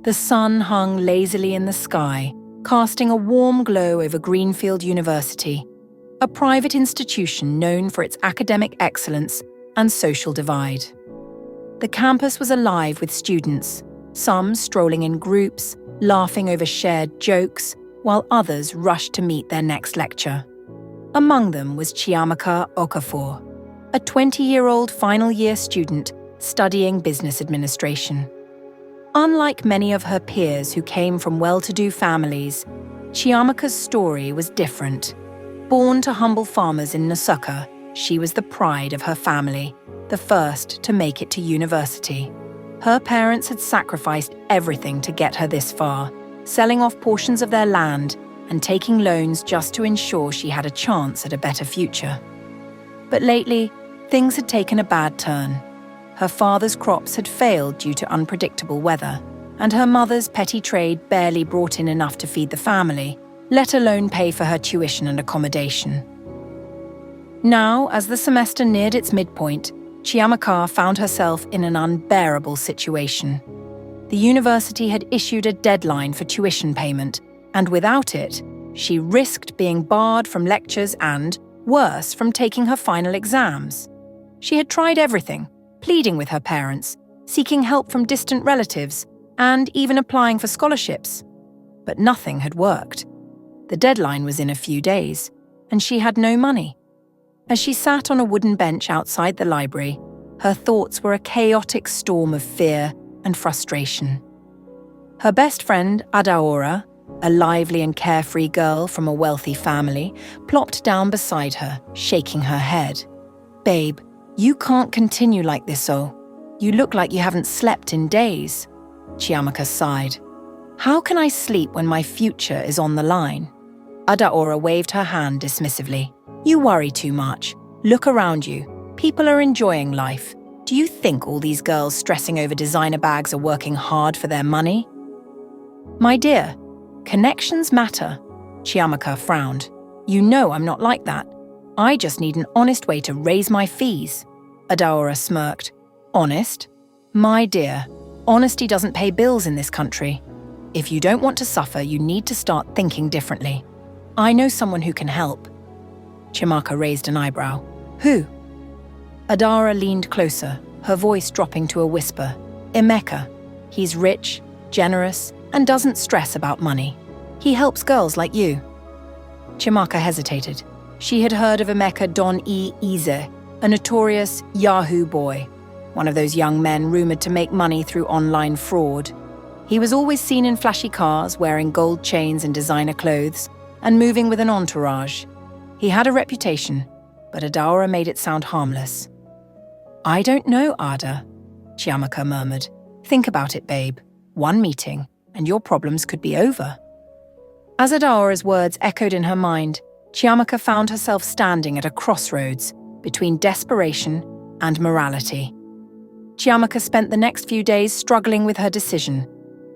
The sun hung lazily in the sky, casting a warm glow over Greenfield University, a private institution known for its academic excellence and social divide. The campus was alive with students, some strolling in groups, laughing over shared jokes, while others rushed to meet their next lecture. Among them was Chiamaka Okafor, a 20-year-old final-year student studying business administration. Unlike many of her peers who came from well-to-do families, Chiamaka's story was different. Born to humble farmers in Nsukka, she was the pride of her family, the first to make it to university. Her parents had sacrificed everything to get her this far, selling off portions of their land and taking loans just to ensure she had a chance at a better future. But lately, things had taken a bad turn. Her father's crops had failed due to unpredictable weather, and her mother's petty trade barely brought in enough to feed the family, let alone pay for her tuition and accommodation. Now, as the semester neared its midpoint, Chiamaka found herself in an unbearable situation. The university had issued a deadline for tuition payment, and without it, she risked being barred from lectures and, worse, from taking her final exams. She had tried everything, pleading with her parents, seeking help from distant relatives, and even applying for scholarships. But nothing had worked. The deadline was in a few days, and she had no money. As she sat on a wooden bench outside the library, her thoughts were a chaotic storm of fear and frustration. Her best friend, Adaora, a lively and carefree girl from a wealthy family, plopped down beside her, shaking her head. "Babe, you can't continue like this, oh. You look like you haven't slept in days." Chiamaka sighed. "How can I sleep when my future is on the line?" Adaora waved her hand dismissively. "You worry too much. Look around you. People are enjoying life. Do you think all these girls stressing over designer bags are working hard for their money?" "My dear, connections matter." Chiamaka frowned. "You know I'm not like that. I just need an honest way to raise my fees." Adaora smirked. "Honest? My dear, honesty doesn't pay bills in this country. If you don't want to suffer, you need to start thinking differently. I know someone who can help." Chiamaka raised an eyebrow. "Who?" Adaora leaned closer, her voice dropping to a whisper. "Emeka. He's rich, generous, and doesn't stress about money. He helps girls like you." Chiamaka hesitated. She had heard of Emeka Don E. Ize, a notorious Yahoo boy, one of those young men rumored to make money through online fraud. He was always seen in flashy cars, wearing gold chains and designer clothes, and moving with an entourage. He had a reputation, but Adaora made it sound harmless. "I don't know, Ada," Chiamaka murmured. "Think about it, babe. One meeting, and your problems could be over." As Adaora's words echoed in her mind, Chiamaka found herself standing at a crossroads between desperation and morality. Chiamaka spent the next few days struggling with her decision.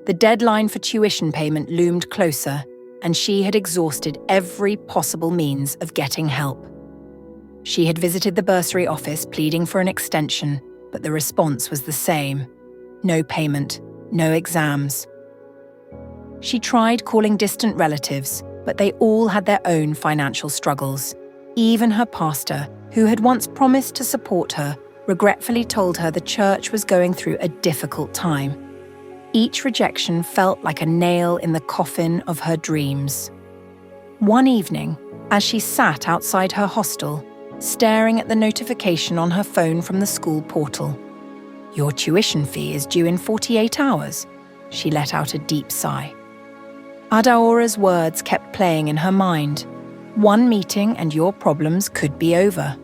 The deadline for tuition payment loomed closer, and she had exhausted every possible means of getting help. She had visited the bursary office pleading for an extension, but the response was the same. No payment, no exams. She tried calling distant relatives, but they all had their own financial struggles. Even her pastor, who had once promised to support her, regretfully told her the church was going through a difficult time. Each rejection felt like a nail in the coffin of her dreams. One evening, as she sat outside her hostel, staring at the notification on her phone from the school portal, "Your tuition fee is due in 48 hours, she let out a deep sigh. Adaora's words kept playing in her mind. One meeting and your problems could be over.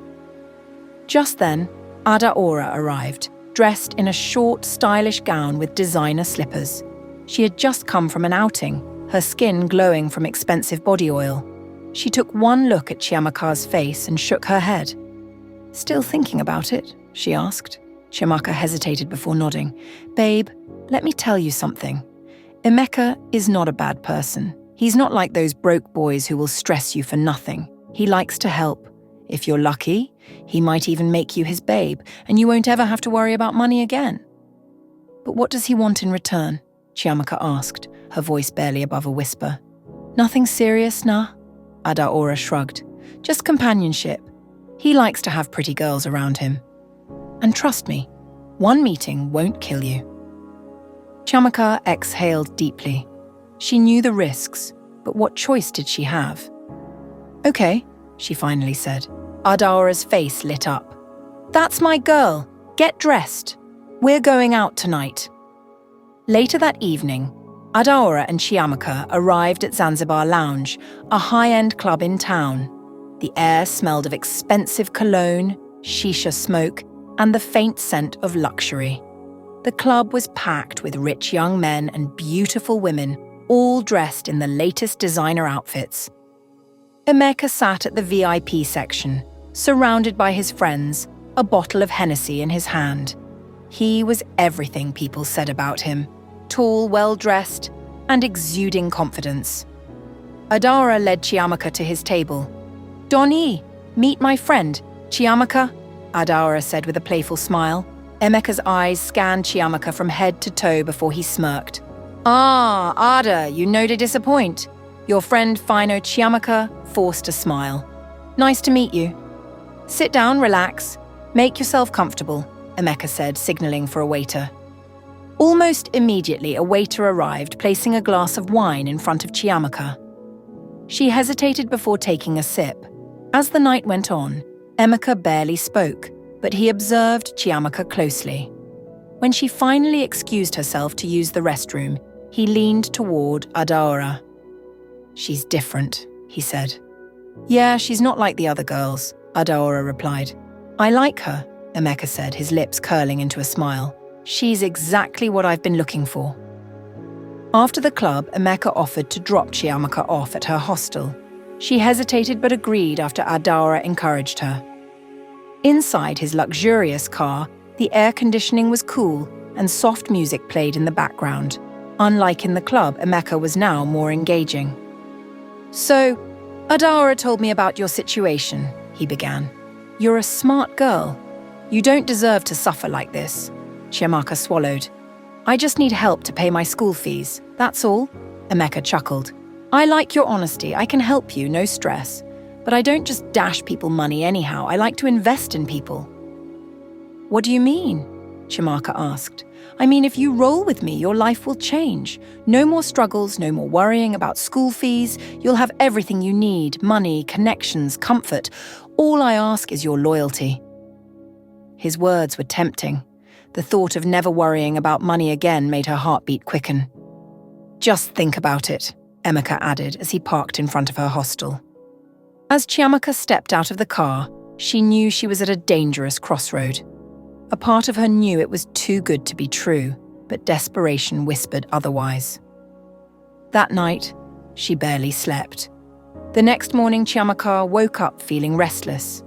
Just then, Adaora arrived, dressed in a short, stylish gown with designer slippers. She had just come from an outing, her skin glowing from expensive body oil. She took one look at Chiamaka's face and shook her head. "Still thinking about it?" she asked. Chiamaka hesitated before nodding. "Babe, let me tell you something. Emeka is not a bad person. He's not like those broke boys who will stress you for nothing. He likes to help. If you're lucky, he might even make you his babe, and you won't ever have to worry about money again. But what does he want in return? Chiamaka asked, her voice barely above a whisper. Nothing serious, nah? Adaora shrugged. Just companionship. He likes to have pretty girls around him. And trust me, one meeting won't kill you. Chiamaka exhaled deeply. She knew the risks, but what choice did she have? Okay, she finally said. Adaora's face lit up. That's my girl. Get dressed. We're going out tonight. Later that evening, Adaora and Chiamaka arrived at Zanzibar Lounge, a high-end club in town. The air smelled of expensive cologne, shisha smoke, and the faint scent of luxury. The club was packed with rich young men and beautiful women, all dressed in the latest designer outfits. Emeka sat at the VIP section, surrounded by his friends, a bottle of Hennessy in his hand. He was everything people said about him, tall, well-dressed, and exuding confidence. Adaora led Chiamaka to his table. Donnie, meet my friend, Chiamaka, Adaora said with a playful smile. Emeka's eyes scanned Chiamaka from head to toe before he smirked. Ah, Ada, you know to disappoint. Your friend Fino Chiamaka forced a smile. Nice to meet you. Sit down, relax. Make yourself comfortable, Emeka said, signaling for a waiter. Almost immediately, a waiter arrived, placing a glass of wine in front of Chiamaka. She hesitated before taking a sip. As the night went on, Emeka barely spoke, but he observed Chiamaka closely. When she finally excused herself to use the restroom, he leaned toward Adaora. She's different, he said. Yeah, she's not like the other girls, Adaora replied. I like her, Emeka said, his lips curling into a smile. She's exactly what I've been looking for. After the club, Emeka offered to drop Chiamaka off at her hostel. She hesitated but agreed after Adaora encouraged her. Inside his luxurious car, the air conditioning was cool and soft music played in the background. Unlike in the club, Emeka was now more engaging. So, Adaora told me about your situation, he began. You're a smart girl. You don't deserve to suffer like this. Chiamaka swallowed. I just need help to pay my school fees, that's all, Emeka chuckled. I like your honesty, I can help you, no stress. But I don't just dash people money anyhow, I like to invest in people. What do you mean? Chiamaka asked. I mean, if you roll with me, your life will change. No more struggles, no more worrying about school fees. You'll have everything you need, money, connections, comfort. All I ask is your loyalty. His words were tempting. The thought of never worrying about money again made her heartbeat quicken. Just think about it, Emeka added as he parked in front of her hostel. As Chiamaka stepped out of the car, she knew she was at a dangerous crossroad. A part of her knew it was too good to be true, but desperation whispered otherwise. That night, she barely slept. The next morning, Chiamaka woke up feeling restless.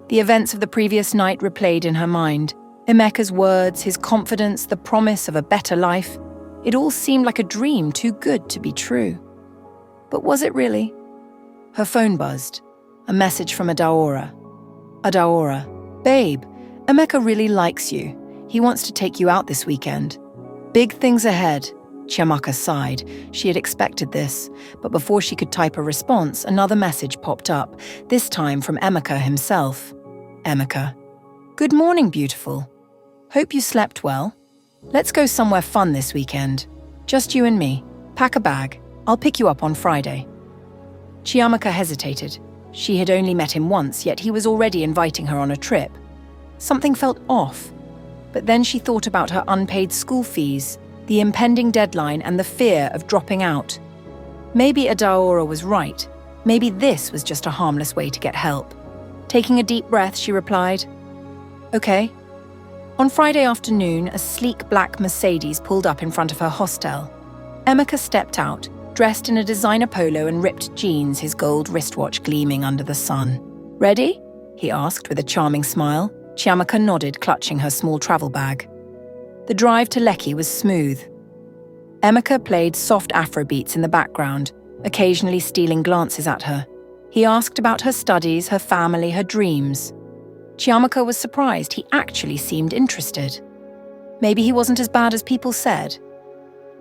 The events of the previous night replayed in her mind. Emeka's words, his confidence, the promise of a better life. It all seemed like a dream too good to be true. But was it really? Her phone buzzed. A message from Adaora. Adaora, babe, Emeka really likes you. He wants to take you out this weekend. Big things ahead, Chiamaka sighed. She had expected this, but before she could type a response, another message popped up, this time from Emeka himself. Emeka. Good morning, beautiful. Hope you slept well. Let's go somewhere fun this weekend. Just you and me. Pack a bag. I'll pick you up on Friday. Chiamaka hesitated. She had only met him once, yet he was already inviting her on a trip. Something felt off. But then she thought about her unpaid school fees, the impending deadline and the fear of dropping out. Maybe Adaora was right. Maybe this was just a harmless way to get help. Taking a deep breath, she replied, Okay. On Friday afternoon, a sleek black Mercedes pulled up in front of her hostel. Emeka stepped out, dressed in a designer polo and ripped jeans, his gold wristwatch gleaming under the sun. Ready? He asked with a charming smile. Chiamaka nodded, clutching her small travel bag. The drive to Lekki was smooth. Emeka played soft Afrobeats in the background, occasionally stealing glances at her. He asked about her studies, her family, her dreams. Chiamaka was surprised. He actually seemed interested. Maybe he wasn't as bad as people said.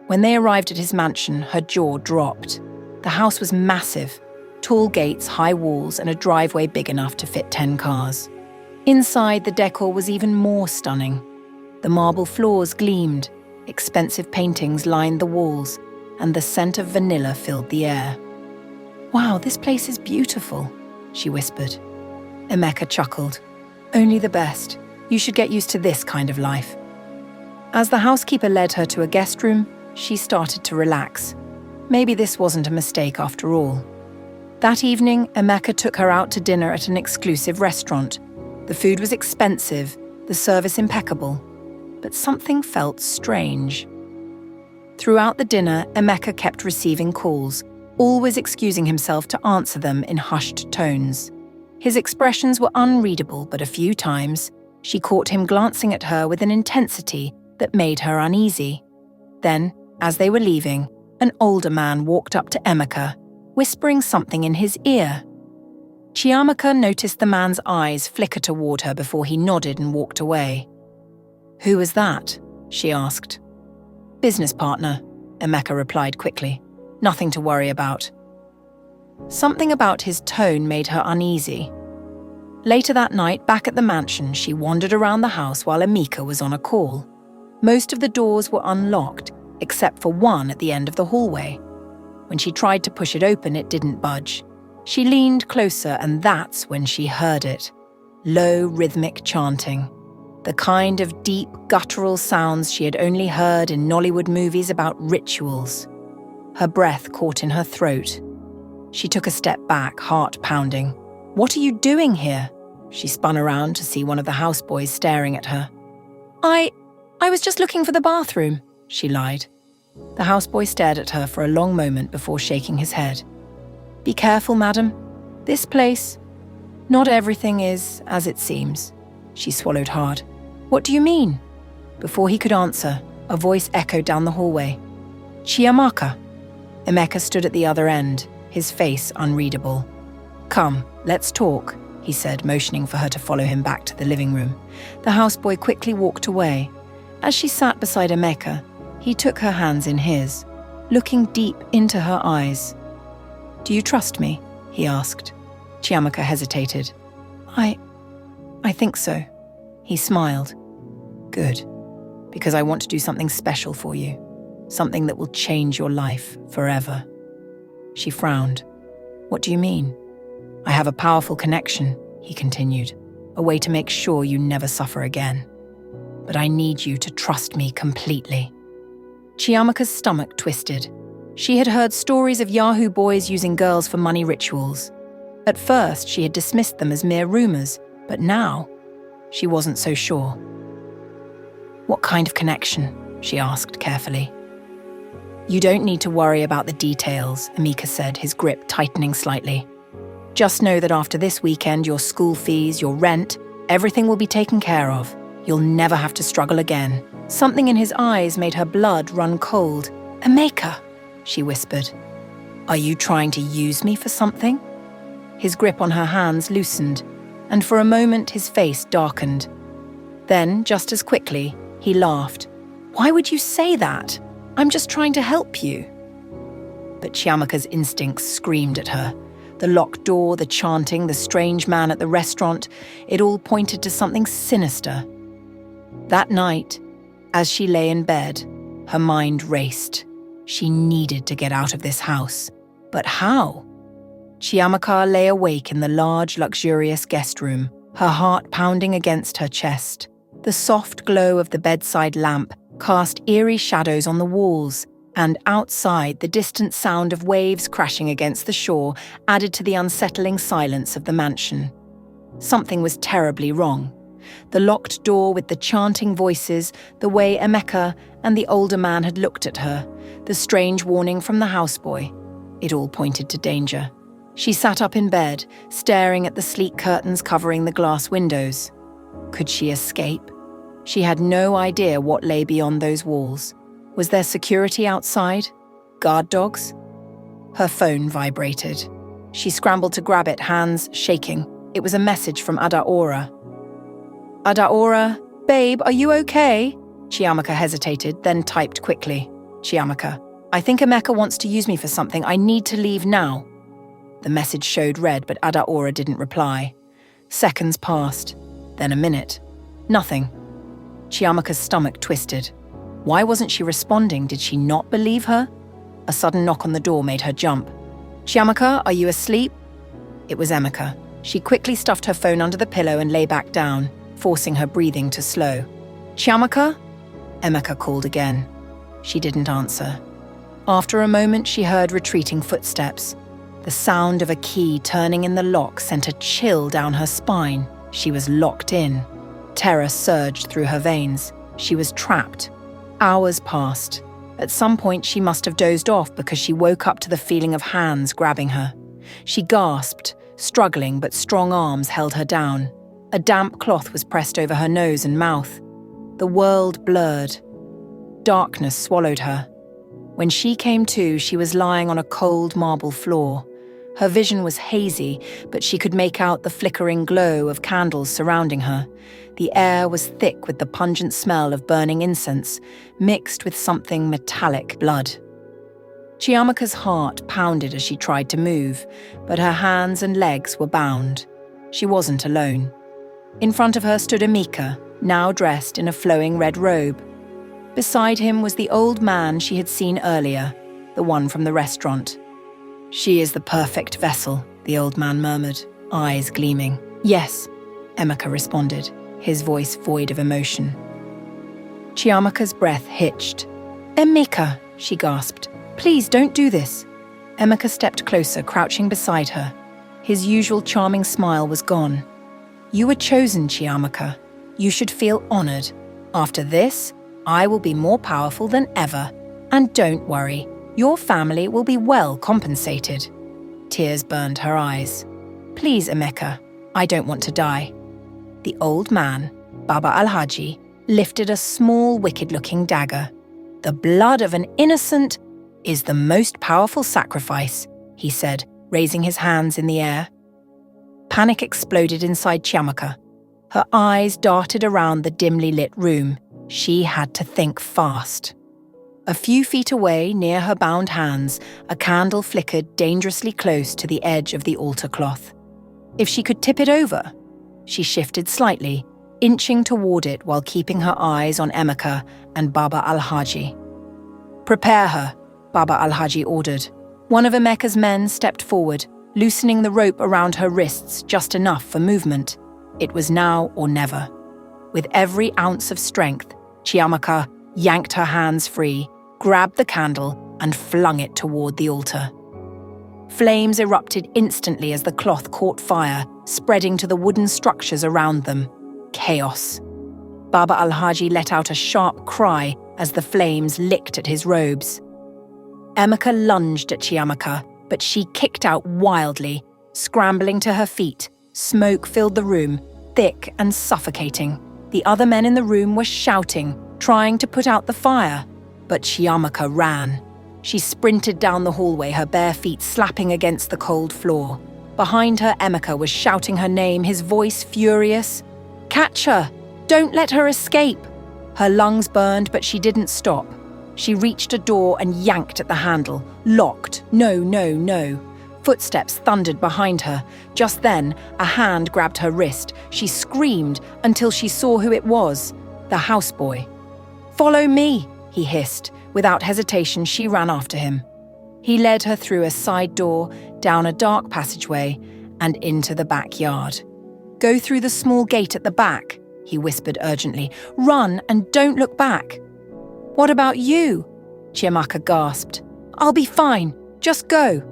When they arrived at his mansion, her jaw dropped. The house was massive, tall gates, high walls, and a driveway big enough to fit 10 cars. Inside, the decor was even more stunning. The marble floors gleamed, expensive paintings lined the walls, and the scent of vanilla filled the air. "Wow, this place is beautiful," she whispered. Emeka chuckled. "Only the best. You should get used to this kind of life." As the housekeeper led her to a guest room, she started to relax. Maybe this wasn't a mistake after all. That evening, Emeka took her out to dinner at an exclusive restaurant. The food was expensive, the service impeccable, but something felt strange. Throughout the dinner, Emeka kept receiving calls, always excusing himself to answer them in hushed tones. His expressions were unreadable, but a few times, she caught him glancing at her with an intensity that made her uneasy. Then, as they were leaving, an older man walked up to Emeka, whispering something in his ear. Chiamaka noticed the man's eyes flicker toward her before he nodded and walked away. "Who was that?" she asked. "Business partner," Emeka replied quickly. "Nothing to worry about." Something about his tone made her uneasy. Later that night, back at the mansion, she wandered around the house while Emeka was on a call. Most of the doors were unlocked, except for one at the end of the hallway. When she tried to push it open, it didn't budge. She leaned closer, and that's when she heard it. Low, rhythmic chanting. The kind of deep, guttural sounds she had only heard in Nollywood movies about rituals. Her breath caught in her throat. She took a step back, heart pounding. "What are you doing here?" She spun around to see one of the houseboys staring at her. I was just looking for the bathroom," she lied. The houseboy stared at her for a long moment before shaking his head. "Be careful, madam. This place... Not everything is as it seems." She swallowed hard. "What do you mean?" Before he could answer, a voice echoed down the hallway. "Chiamaka." Emeka stood at the other end, his face unreadable. "Come, let's talk," he said, motioning for her to follow him back to the living room. The houseboy quickly walked away. As she sat beside Emeka, he took her hands in his, looking deep into her eyes. "Do you trust me?" he asked. Chiamaka hesitated. I think so." He smiled. "Good, because I want to do something special for you, something that will change your life forever." She frowned. "What do you mean?" "I have a powerful connection," he continued, "a way to make sure you never suffer again. But I need you to trust me completely." Chiamaka's stomach twisted. She had heard stories of Yahoo boys using girls for money rituals. At first, she had dismissed them as mere rumors, but now, she wasn't so sure. "What kind of connection?" she asked carefully. "You don't need to worry about the details," Emeka said, his grip tightening slightly. "Just know that after this weekend, your school fees, your rent, everything will be taken care of. You'll never have to struggle again." Something in his eyes made her blood run cold. "Emeka," she whispered. "Are you trying to use me for something?" His grip on her hands loosened, and for a moment his face darkened. Then, just as quickly, he laughed. "Why would you say that? I'm just trying to help you." But Chiamaka's instincts screamed at her. The locked door, the chanting, the strange man at the restaurant, it all pointed to something sinister. That night, as she lay in bed, her mind raced. She needed to get out of this house. But how? Chiamaka lay awake in the large, luxurious guest room, her heart pounding against her chest. The soft glow of the bedside lamp cast eerie shadows on the walls, and outside, the distant sound of waves crashing against the shore added to the unsettling silence of the mansion. Something was terribly wrong. The locked door with the chanting voices, the way Emeka and the older man had looked at her, the strange warning from the houseboy, it all pointed to danger. She sat up in bed, staring at the sleek curtains covering the glass windows. Could she escape? She had no idea what lay beyond those walls. Was there security outside? Guard dogs? Her phone vibrated. She scrambled to grab it, hands shaking. It was a message from Adaora. "Adaora, babe, are you okay?" Chiamaka hesitated, then typed quickly. Chiamaka, I think Emeka wants to use me for something. I need to leave now. The message showed red, but Adaora didn't reply. Seconds passed, then a minute. Nothing. Chiamaka's stomach twisted. Why wasn't she responding? Did she not believe her? A sudden knock on the door made her jump. Chiamaka, are you asleep? It was Emeka. She quickly stuffed her phone under the pillow and lay back down, forcing her breathing to slow. Chiamaka? Emeka called again. She didn't answer. After a moment, she heard retreating footsteps. The sound of a key turning in the lock sent a chill down her spine. She was locked in. Terror surged through her veins. She was trapped. Hours passed. At some point, she must have dozed off because she woke up to the feeling of hands grabbing her. She gasped, struggling, but strong arms held her down. A damp cloth was pressed over her nose and mouth. The world blurred. Darkness swallowed her. When she came to, she was lying on a cold marble floor. Her vision was hazy, but she could make out the flickering glow of candles surrounding her. The air was thick with the pungent smell of burning incense, mixed with something metallic blood. Chiamaka's heart pounded as she tried to move, but her hands and legs were bound. She wasn't alone. In front of her stood Emeka, now dressed in a flowing red robe. Beside him was the old man she had seen earlier, the one from the restaurant. She is the perfect vessel, the old man murmured, eyes gleaming. Yes, Emeka responded, his voice void of emotion. Chiamaka's breath hitched. Emeka, she gasped. Please don't do this. Emeka stepped closer, crouching beside her. His usual charming smile was gone. You were chosen, Chiamaka. You should feel honored. After this, I will be more powerful than ever. And don't worry. Your family will be well compensated. Tears burned her eyes. Please, Emeka, I don't want to die. The old man, Baba Alhaji, lifted a small, wicked-looking dagger. The blood of an innocent is the most powerful sacrifice, he said, raising his hands in the air. Panic exploded inside Chiamaka. Her eyes darted around the dimly lit room. She had to think fast. A few feet away, near her bound hands, a candle flickered dangerously close to the edge of the altar cloth. If she could tip it over, she shifted slightly, inching toward it while keeping her eyes on Emeka and Baba Alhaji. Prepare her, Baba Alhaji ordered. One of Emeka's men stepped forward, loosening the rope around her wrists just enough for movement. It was now or never. With every ounce of strength, Chiamaka yanked her hands free, grabbed the candle, and flung it toward the altar. Flames erupted instantly as the cloth caught fire, spreading to the wooden structures around them. Chaos. Baba Alhaji let out a sharp cry as the flames licked at his robes. Emeka lunged at Chiamaka, but she kicked out wildly, scrambling to her feet. Smoke filled the room, thick and suffocating. The other men in the room were shouting, trying to put out the fire. But Chiamaka ran. She sprinted down the hallway, her bare feet slapping against the cold floor. Behind her, Emeka was shouting her name, his voice furious. Catch her! Don't let her escape! Her lungs burned, but she didn't stop. She reached a door and yanked at the handle. Locked. No, no, no. Footsteps thundered behind her. Just then, a hand grabbed her wrist. She screamed until she saw who it was, the houseboy. Follow me, he hissed. Without hesitation, she ran after him. He led her through a side door, down a dark passageway, and into the backyard. Go through the small gate at the back, he whispered urgently. Run and don't look back. What about you? Chiamaka gasped. I'll be fine. Just go.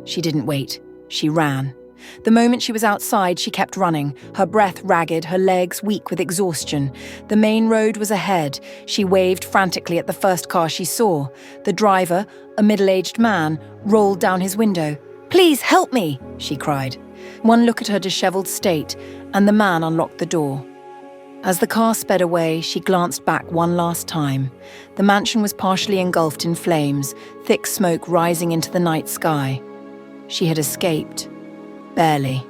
She didn't wait. She ran. The moment she was outside, she kept running, her breath ragged, her legs weak with exhaustion. The main road was ahead. She waved frantically at the first car she saw. The driver, a middle-aged man, rolled down his window. Please help me, she cried. One look at her disheveled state, and the man unlocked the door. As the car sped away, she glanced back one last time. The mansion was partially engulfed in flames, thick smoke rising into the night sky. She had escaped. Barely.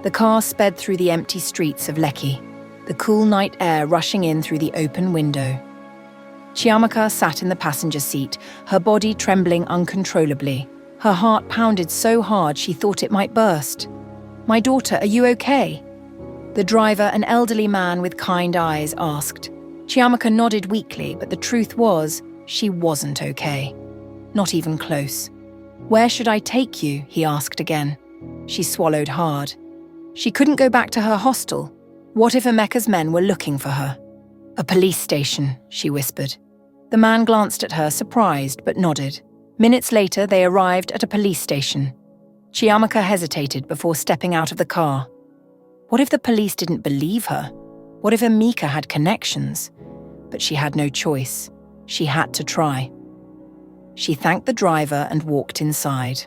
The car sped through the empty streets of Lekki, the cool night air rushing in through the open window. Chiamaka sat in the passenger seat, her body trembling uncontrollably. Her heart pounded so hard she thought it might burst. "My daughter, are you okay?" The driver, an elderly man with kind eyes, asked. Chiamaka nodded weakly, but the truth was, she wasn't okay. Not even close. "Where should I take you?" he asked again. She swallowed hard. She couldn't go back to her hostel. What if Emeka's men were looking for her? "A police station," she whispered. The man glanced at her, surprised, but nodded. Minutes later, they arrived at a police station. Chiamaka hesitated before stepping out of the car. What if the police didn't believe her? What if Emeka had connections? But she had no choice. She had to try. She thanked the driver and walked inside.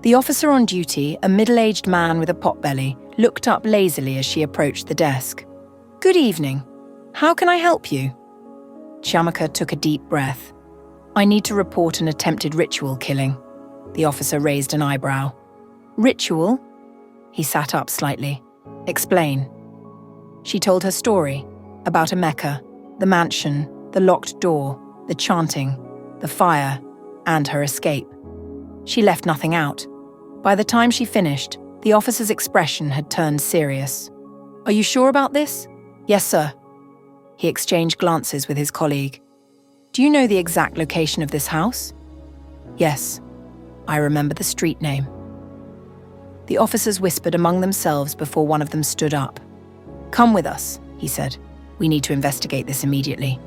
The officer on duty, a middle-aged man with a potbelly, looked up lazily as she approached the desk. "Good evening. How can I help you?" Chiamaka took a deep breath. "I need to report an attempted ritual killing." The officer raised an eyebrow. "Ritual?" He sat up slightly. "Explain." She told her story about Emeka, the mansion, the locked door, the chanting, the fire, and her escape. She left nothing out. By the time she finished, the officer's expression had turned serious. "Are you sure about this?" "Yes, sir." He exchanged glances with his colleague. "Do you know the exact location of this house?" "Yes. I remember the street name." The officers whispered among themselves before one of them stood up. "Come with us," he said. "We need to investigate this immediately."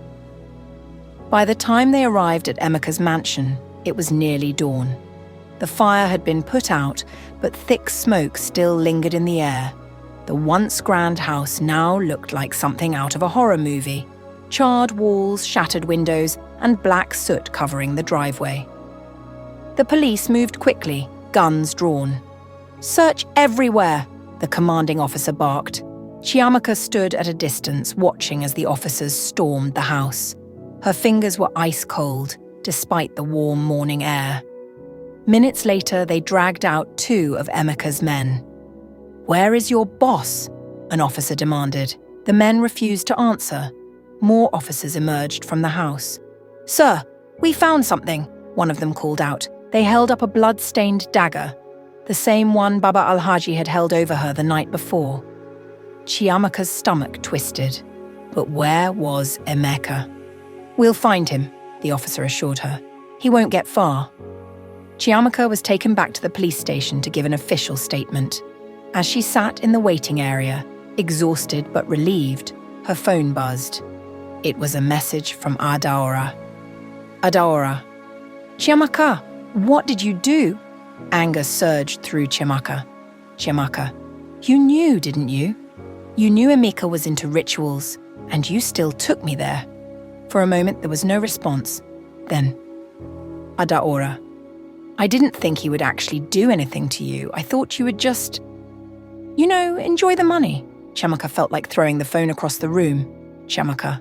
By the time they arrived at Emeka's mansion, it was nearly dawn. The fire had been put out, but thick smoke still lingered in the air. The once grand house now looked like something out of a horror movie. Charred walls, shattered windows, and black soot covering the driveway. The police moved quickly, guns drawn. "Search everywhere," the commanding officer barked. Chiamaka stood at a distance, watching as the officers stormed the house. Her fingers were ice cold, despite the warm morning air. Minutes later, they dragged out 2 of Emeka's men. "Where is your boss?" an officer demanded. The men refused to answer. More officers emerged from the house. "Sir, we found something," one of them called out. They held up a blood-stained dagger, the same one Baba Al-Haji had held over her the night before. Chiamaka's stomach twisted. But where was Emeka? "We'll find him," the officer assured her. "He won't get far." Chiamaka was taken back to the police station to give an official statement. As she sat in the waiting area, exhausted but relieved, her phone buzzed. It was a message from Adaora. "Adaora. Chiamaka, what did you do?" Anger surged through Chiamaka. "Chiamaka, you knew, didn't you? You knew Emeka was into rituals, and you still took me there." For a moment, there was no response. Then, "Adaora. I didn't think he would actually do anything to you. I thought you would just, enjoy the money." Chiamaka felt like throwing the phone across the room. "Chiamaka,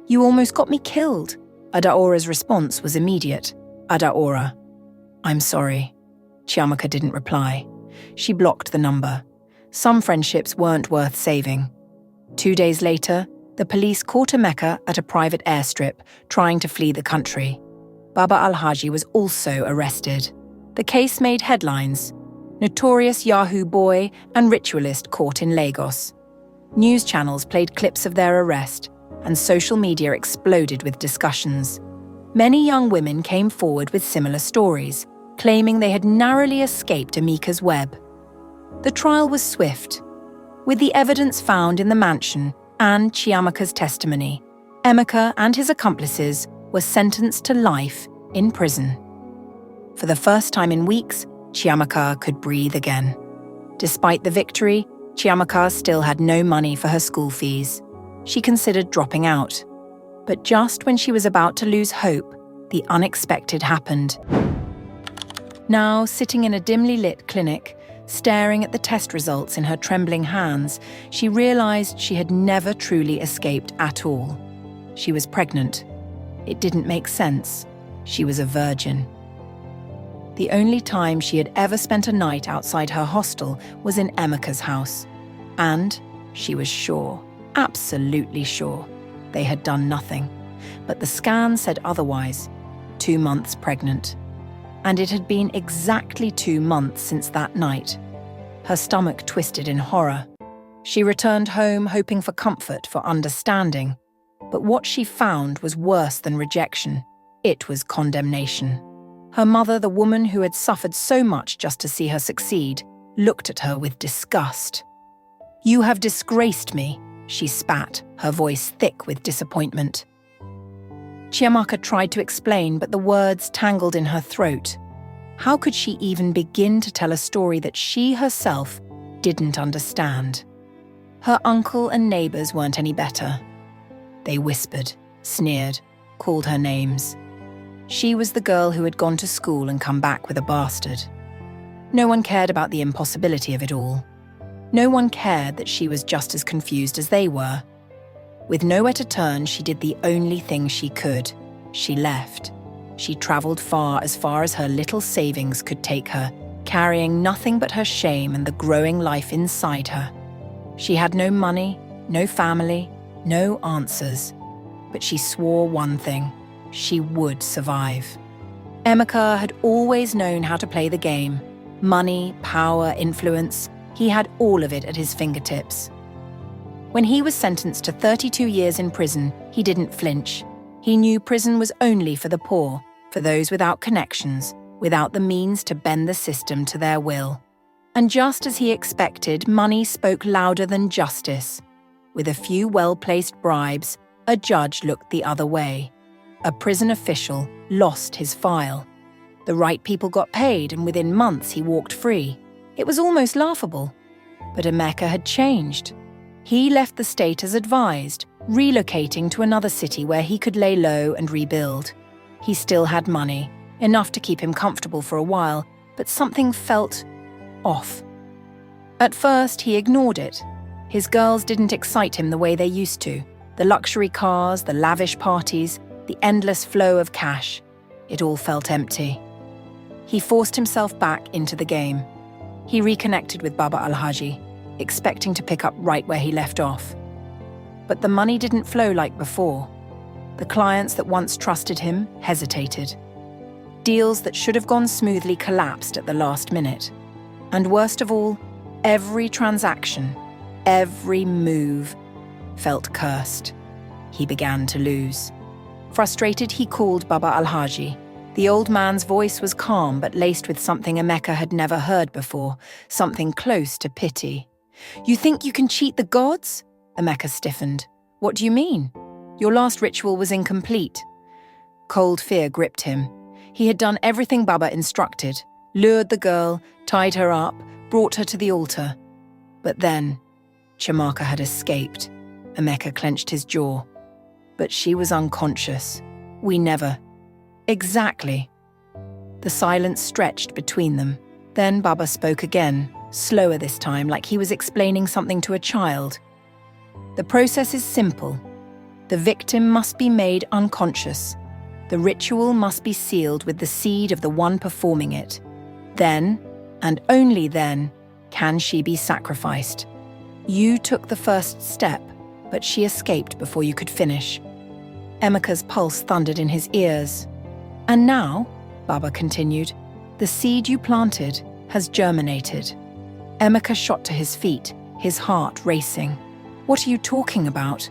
you almost got me killed." Adaora's response was immediate. "Adaora, I'm sorry." Chiamaka didn't reply. She blocked the number. Some friendships weren't worth saving. 2 days later, the police caught Emeka at a private airstrip, trying to flee the country. Baba Al-Haji was also arrested. The case made headlines. Notorious Yahoo boy and ritualist caught in Lagos. News channels played clips of their arrest, and social media exploded with discussions. Many young women came forward with similar stories, claiming they had narrowly escaped Emeka's web. The trial was swift. With the evidence found in the mansion and Chiamaka's testimony, Emeka and his accomplices were sentenced to life in prison. For the first time in weeks, Chiamaka could breathe again. Despite the victory, Chiamaka still had no money for her school fees. She considered dropping out. But just when she was about to lose hope, the unexpected happened. Now, sitting in a dimly lit clinic, staring at the test results in her trembling hands, she realized she had never truly escaped at all. She was pregnant. It didn't make sense. She was a virgin. The only time she had ever spent a night outside her hostel was in Emeka's house. And she was sure, absolutely sure, they had done nothing. But the scan said otherwise, 2 months pregnant. And it had been exactly 2 months since that night. Her stomach twisted in horror. She returned home hoping for comfort, for understanding. But what she found was worse than rejection. It was condemnation. Her mother, the woman who had suffered so much just to see her succeed, looked at her with disgust. "You have disgraced me," she spat, her voice thick with disappointment. Chiamaka tried to explain, but the words tangled in her throat. How could she even begin to tell a story that she herself didn't understand? Her uncle and neighbours weren't any better. They whispered, sneered, called her names. She was the girl who had gone to school and come back with a bastard. No one cared about the impossibility of it all. No one cared that she was just as confused as they were. With nowhere to turn, she did the only thing she could. She left. She travelled far as her little savings could take her, carrying nothing but her shame and the growing life inside her. She had no money, no family, no answers. But she swore one thing: she would survive. Emeka had always known how to play the game. Money, power, influence, he had all of it at his fingertips. When he was sentenced to 32 years in prison, he didn't flinch. He knew prison was only for the poor, for those without connections, without the means to bend the system to their will. And just as he expected, money spoke louder than justice. With a few well-placed bribes, a judge looked the other way. A prison official lost his file. The right people got paid, and within months he walked free. It was almost laughable. But Emeka had changed. He left the state as advised, relocating to another city where he could lay low and rebuild. He still had money, enough to keep him comfortable for a while, but something felt off. At first, he ignored it. His girls didn't excite him the way they used to. The luxury cars, the lavish parties, the endless flow of cash. It all felt empty. He forced himself back into the game. He reconnected with Baba Alhaji, expecting to pick up right where he left off. But the money didn't flow like before. The clients that once trusted him hesitated. Deals that should have gone smoothly collapsed at the last minute. And worst of all, every transaction, every move felt cursed. He began to lose. Frustrated, he called Baba Alhaji. The old man's voice was calm but laced with something Emeka had never heard before, something close to pity. "You think you can cheat the gods?" Emeka stiffened. "What do you mean? Your last ritual was incomplete." Cold fear gripped him. He had done everything Baba instructed, lured the girl, tied her up, brought her to the altar. But then, Chiamaka had escaped. Emeka clenched his jaw. But she was unconscious. We never. Exactly. The silence stretched between them. Then Baba spoke again, slower this time, like he was explaining something to a child. "The process is simple. The victim must be made unconscious. The ritual must be sealed with the seed of the one performing it. Then, and only then, can she be sacrificed. You took the first step, but she escaped before you could finish." Emeka's pulse thundered in his ears. "And now," Baba continued, "the seed you planted has germinated." Emeka shot to his feet, his heart racing. "What are you talking about?"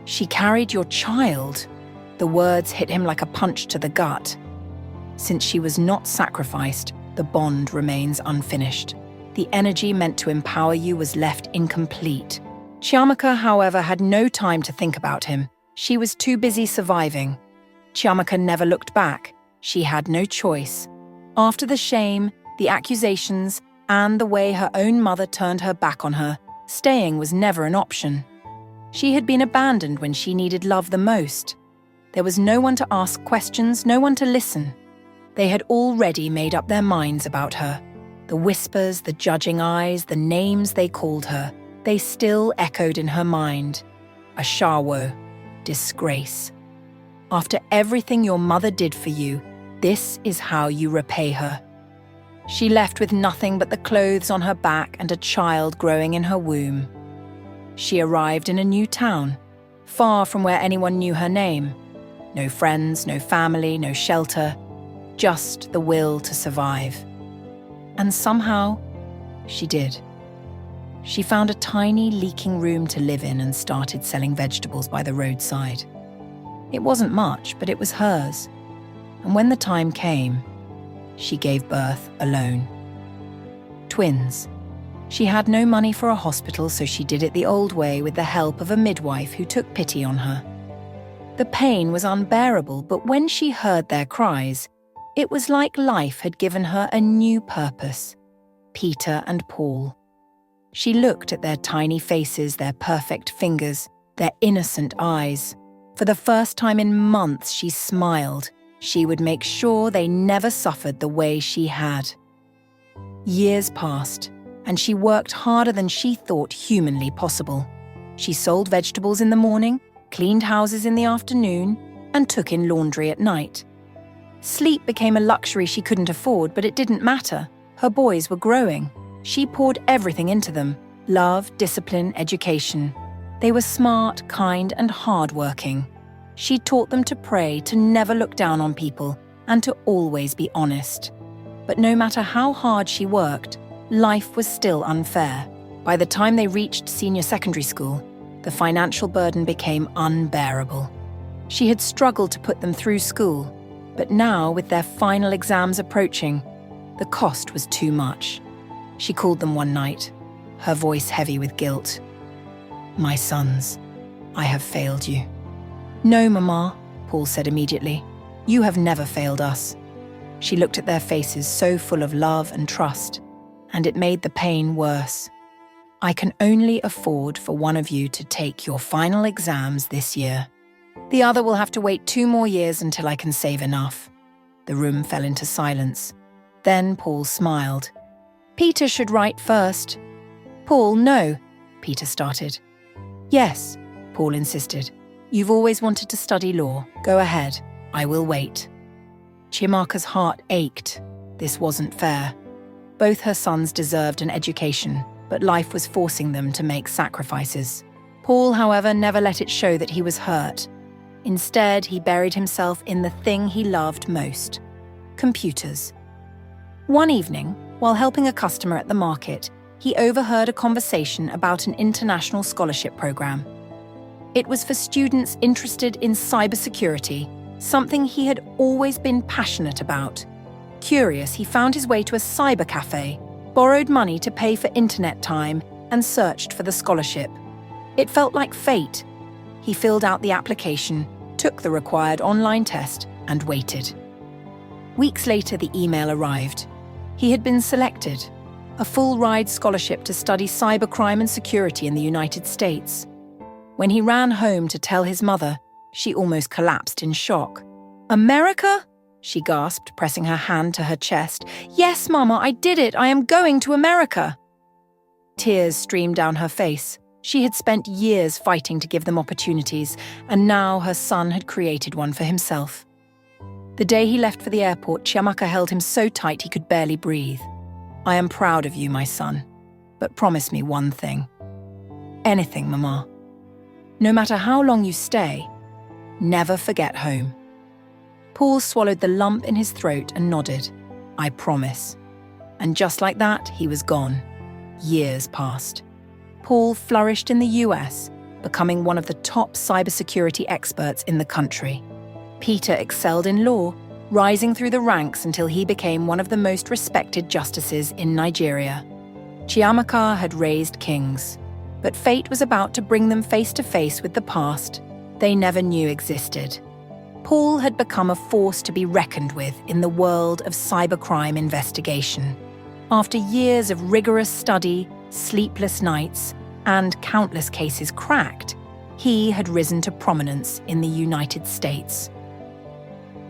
"She carried your child." The words hit him like a punch to the gut. Since she was not sacrificed, the bond remains unfinished. The energy meant to empower you was left incomplete. Chiamaka, however, had no time to think about him. She was too busy surviving. Chiamaka never looked back. She had no choice. After the shame, the accusations, and the way her own mother turned her back on her, staying was never an option. She had been abandoned when she needed love the most. There was no one to ask questions, no one to listen. They had already made up their minds about her. The whispers, the judging eyes, the names they called her, they still echoed in her mind. Ashawo, disgrace. After everything your mother did for you, this is how you repay her. She left with nothing but the clothes on her back and a child growing in her womb. She arrived in a new town, far from where anyone knew her name. No friends, no family, no shelter, just the will to survive. And somehow, she did. She found a tiny, leaking room to live in and started selling vegetables by the roadside. It wasn't much, but it was hers. And when the time came, she gave birth alone. Twins. She had no money for a hospital, so she did it the old way with the help of a midwife who took pity on her. The pain was unbearable, but when she heard their cries, it was like life had given her a new purpose. Peter and Paul. She looked at their tiny faces, their perfect fingers, their innocent eyes. For the first time in months, she smiled. She would make sure they never suffered the way she had. Years passed, and she worked harder than she thought humanly possible. She sold vegetables in the morning, cleaned houses in the afternoon, and took in laundry at night. Sleep became a luxury she couldn't afford, but it didn't matter. Her boys were growing. She poured everything into them: love, discipline, education. They were smart, kind, and hard-working. She taught them to pray, to never look down on people, and to always be honest. But no matter how hard she worked, life was still unfair. By the time they reached senior secondary school, the financial burden became unbearable. She had struggled to put them through school, but now, with their final exams approaching, the cost was too much. She called them one night, her voice heavy with guilt. "My sons, I have failed you." "No, Mama," Paul said immediately. "You have never failed us." She looked at their faces so full of love and trust, and it made the pain worse. "I can only afford for one of you to take your final exams this year. The other will have to wait 2 more years until I can save enough." The room fell into silence. Then Paul smiled. "Peter should write first." "Paul, no," Peter started. "Yes," Paul insisted. "You've always wanted to study law. Go ahead. I will wait." Chiamaka's heart ached. This wasn't fair. Both her sons deserved an education, but life was forcing them to make sacrifices. Paul, however, never let it show that he was hurt. Instead, he buried himself in the thing he loved most: computers. One evening, while helping a customer at the market, he overheard a conversation about an international scholarship program. It was for students interested in cybersecurity, something he had always been passionate about. Curious, he found his way to a cyber cafe, borrowed money to pay for internet time, and searched for the scholarship. It felt like fate. He filled out the application, took the required online test, and waited. Weeks later, the email arrived. He had been selected, a full-ride scholarship to study cybercrime and security in the United States. When he ran home to tell his mother, she almost collapsed in shock. "America?" she gasped, pressing her hand to her chest. "Yes, Mama, I did it. I am going to America." Tears streamed down her face. She had spent years fighting to give them opportunities, and now her son had created one for himself. The day he left for the airport, Chiamaka held him so tight he could barely breathe. "I am proud of you, my son, but promise me one thing." "Anything, Mama." "No matter how long you stay, never forget home." Paul swallowed the lump in his throat and nodded. "I promise." And just like that, he was gone. Years passed. Paul flourished in the US, becoming one of the top cybersecurity experts in the country. Peter excelled in law, rising through the ranks until he became one of the most respected justices in Nigeria. Chiamaka had raised kings, but fate was about to bring them face to face with the past they never knew existed. Paul had become a force to be reckoned with in the world of cybercrime investigation. After years of rigorous study, sleepless nights, and countless cases cracked, he had risen to prominence in the United States.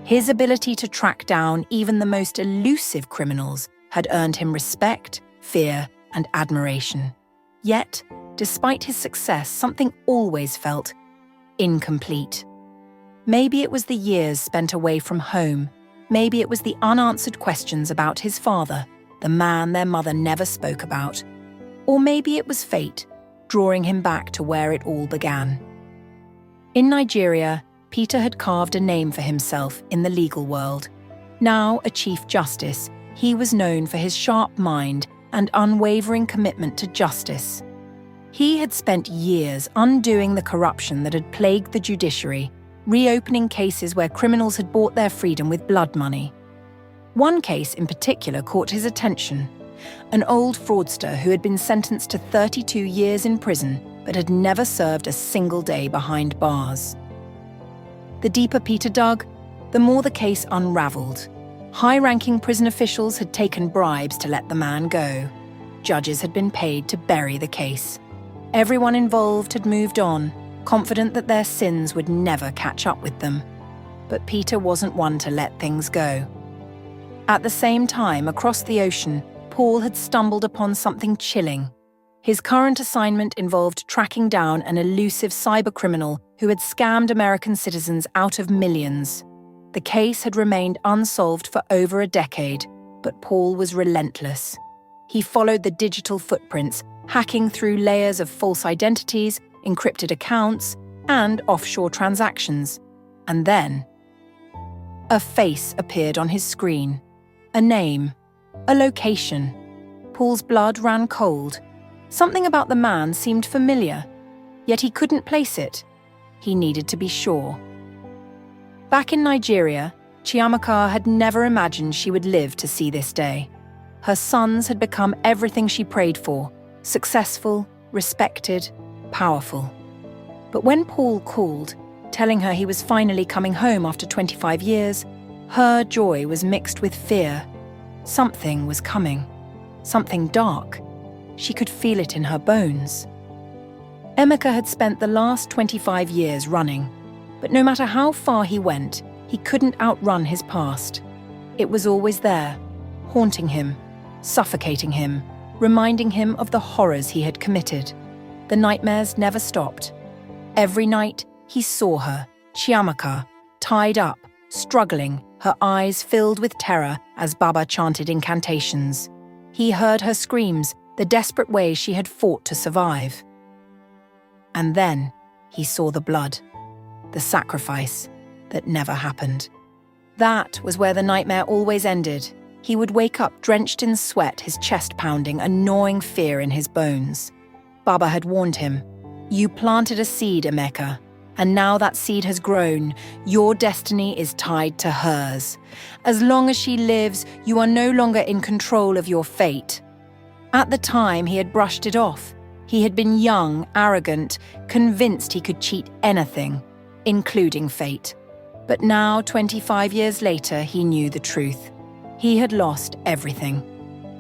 His ability to track down even the most elusive criminals had earned him respect, fear, and admiration. Yet, despite his success, something always felt incomplete. Maybe it was the years spent away from home. Maybe it was the unanswered questions about his father, the man their mother never spoke about. Or maybe it was fate, drawing him back to where it all began. In Nigeria, Peter had carved a name for himself in the legal world. Now a Chief Justice, he was known for his sharp mind and unwavering commitment to justice. He had spent years undoing the corruption that had plagued the judiciary, reopening cases where criminals had bought their freedom with blood money. One case in particular caught his attention. An old fraudster who had been sentenced to 32 years in prison but had never served a single day behind bars. The deeper Peter dug, the more the case unraveled. High-ranking prison officials had taken bribes to let the man go. Judges had been paid to bury the case. Everyone involved had moved on, confident that their sins would never catch up with them. But Peter wasn't one to let things go. At the same time, across the ocean, Paul had stumbled upon something chilling. His current assignment involved tracking down an elusive cybercriminal who had scammed American citizens out of millions. The case had remained unsolved for over a decade, but Paul was relentless. He followed the digital footprints, hacking through layers of false identities, encrypted accounts, and offshore transactions. And then, a face appeared on his screen. A name. A location. Paul's blood ran cold. Something about the man seemed familiar, yet he couldn't place it. He needed to be sure. Back in Nigeria, Chiamaka had never imagined she would live to see this day. Her sons had become everything she prayed for: successful, respected, powerful. But when Paul called, telling her he was finally coming home after 25 years, her joy was mixed with fear. Something was coming. Something dark. She could feel it in her bones. Emeka had spent the last 25 years running, but no matter how far he went, he couldn't outrun his past. It was always there, haunting him, suffocating him, reminding him of the horrors he had committed. The nightmares never stopped. Every night, he saw her, Chiamaka, tied up, struggling, her eyes filled with terror as Baba chanted incantations. He heard her screams, the desperate way she had fought to survive. And then he saw the blood, the sacrifice that never happened. That was where the nightmare always ended. He would wake up drenched in sweat, his chest pounding, a gnawing fear in his bones. Baba had warned him, "You planted a seed, Emeka, and now that seed has grown. Your destiny is tied to hers. As long as she lives, you are no longer in control of your fate." At the time, he had brushed it off. He had been young, arrogant, convinced he could cheat anything, including fate. But now, 25 years later, he knew the truth. He had lost everything.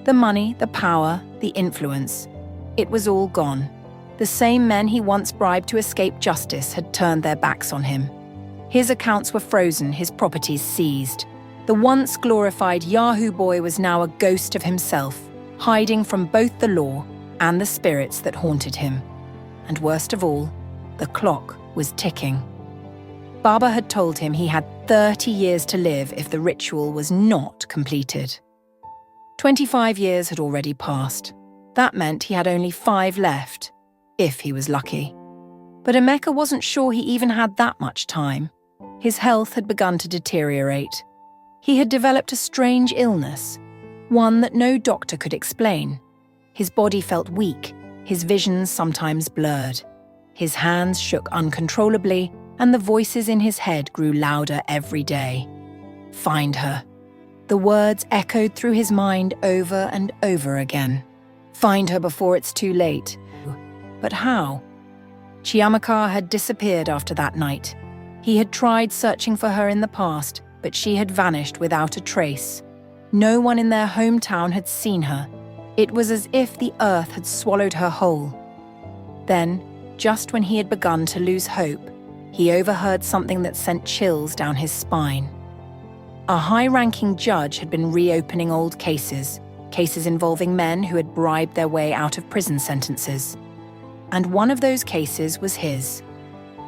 The money, the power, the influence. It was all gone. The same men he once bribed to escape justice had turned their backs on him. His accounts were frozen, his properties seized. The once glorified Yahoo boy was now a ghost of himself, hiding from both the law and the spirits that haunted him. And worst of all, the clock was ticking. Baba had told him he had 30 years to live if the ritual was not completed. 25 years had already passed. That meant he had only 5 left, if he was lucky. But Emeka wasn't sure he even had that much time. His health had begun to deteriorate. He had developed a strange illness, one that no doctor could explain. His body felt weak, his vision sometimes blurred. His hands shook uncontrollably, and the voices in his head grew louder every day. Find her. The words echoed through his mind over and over again. Find her before it's too late. But how? Chiamaka had disappeared after that night. He had tried searching for her in the past, but she had vanished without a trace. No one in their hometown had seen her. It was as if the earth had swallowed her whole. Then, just when he had begun to lose hope, he overheard something that sent chills down his spine. A high-ranking judge had been reopening old cases involving men who had bribed their way out of prison sentences. And one of those cases was his.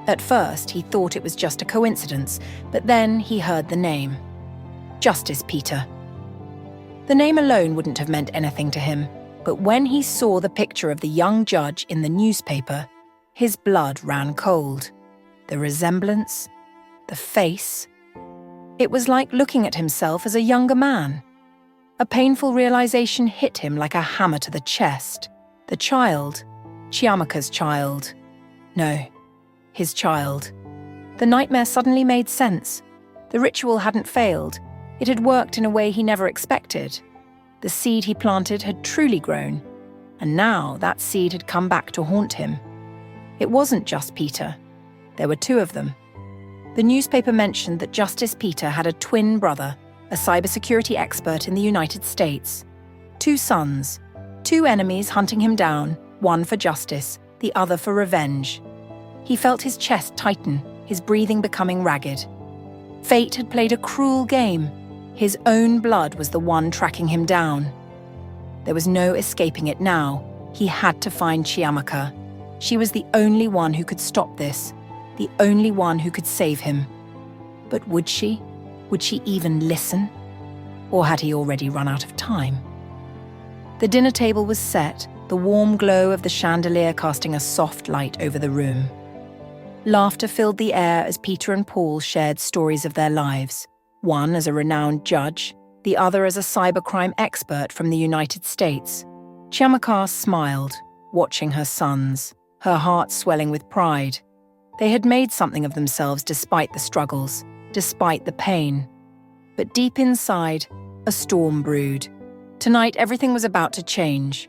At first, he thought it was just a coincidence, but then he heard the name. Justice Peter. The name alone wouldn't have meant anything to him, but when he saw the picture of the young judge in the newspaper, his blood ran cold. The resemblance, the face. It was like looking at himself as a younger man. A painful realization hit him like a hammer to the chest. The child, Chiamaka's child. No, his child. The nightmare suddenly made sense. The ritual hadn't failed. It had worked in a way he never expected. The seed he planted had truly grown, and now that seed had come back to haunt him. It wasn't just Peter. There were two of them. The newspaper mentioned that Justice Peter had a twin brother, a cybersecurity expert in the United States. Two sons, two enemies hunting him down, one for justice, the other for revenge. He felt his chest tighten, his breathing becoming ragged. Fate had played a cruel game. His own blood was the one tracking him down. There was no escaping it now. He had to find Chiamaka. She was the only one who could stop this, the only one who could save him. But would she? Would she even listen? Or had he already run out of time? The dinner table was set, the warm glow of the chandelier casting a soft light over the room. Laughter filled the air as Peter and Paul shared stories of their lives, one as a renowned judge, the other as a cybercrime expert from the United States. Chiamaka smiled, watching her sons, her heart swelling with pride. They had made something of themselves despite the struggles, despite the pain. But deep inside, a storm brewed. Tonight, everything was about to change.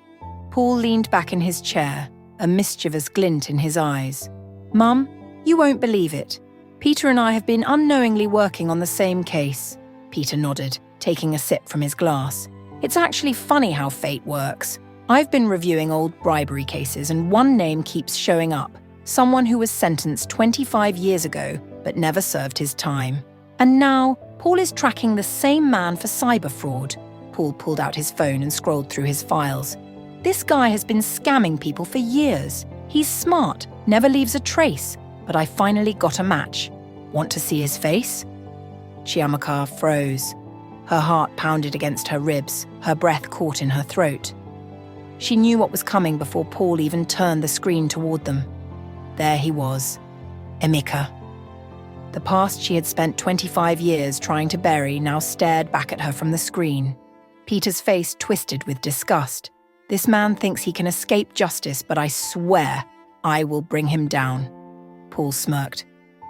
Paul leaned back in his chair, a mischievous glint in his eyes. "Mum, you won't believe it. Peter and I have been unknowingly working on the same case." Peter nodded, taking a sip from his glass. "It's actually funny how fate works. I've been reviewing old bribery cases and one name keeps showing up. Someone who was sentenced 25 years ago but never served his time. And now, Paul is tracking the same man for cyber fraud." Paul pulled out his phone and scrolled through his files. "This guy has been scamming people for years. He's smart, never leaves a trace, but I finally got a match. Want to see his face?" Chiamaka froze. Her heart pounded against her ribs, her breath caught in her throat. She knew what was coming before Paul even turned the screen toward them. There he was, Emeka. The past she had spent 25 years trying to bury now stared back at her from the screen. Peter's face twisted with disgust. "This man thinks he can escape justice, but I swear I will bring him down." Paul smirked.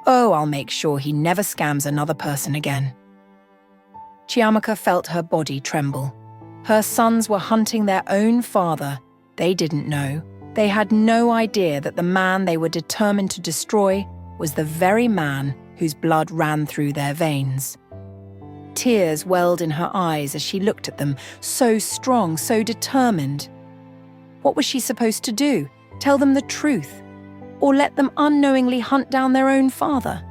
"Oh, I'll make sure he never scams another person again." Chiamaka felt her body tremble. Her sons were hunting their own father. They didn't know. They had no idea that the man they were determined to destroy was the very man whose blood ran through their veins. Tears welled in her eyes as she looked at them, so strong, so determined. What was she supposed to do? Tell them the truth? Or let them unknowingly hunt down their own father?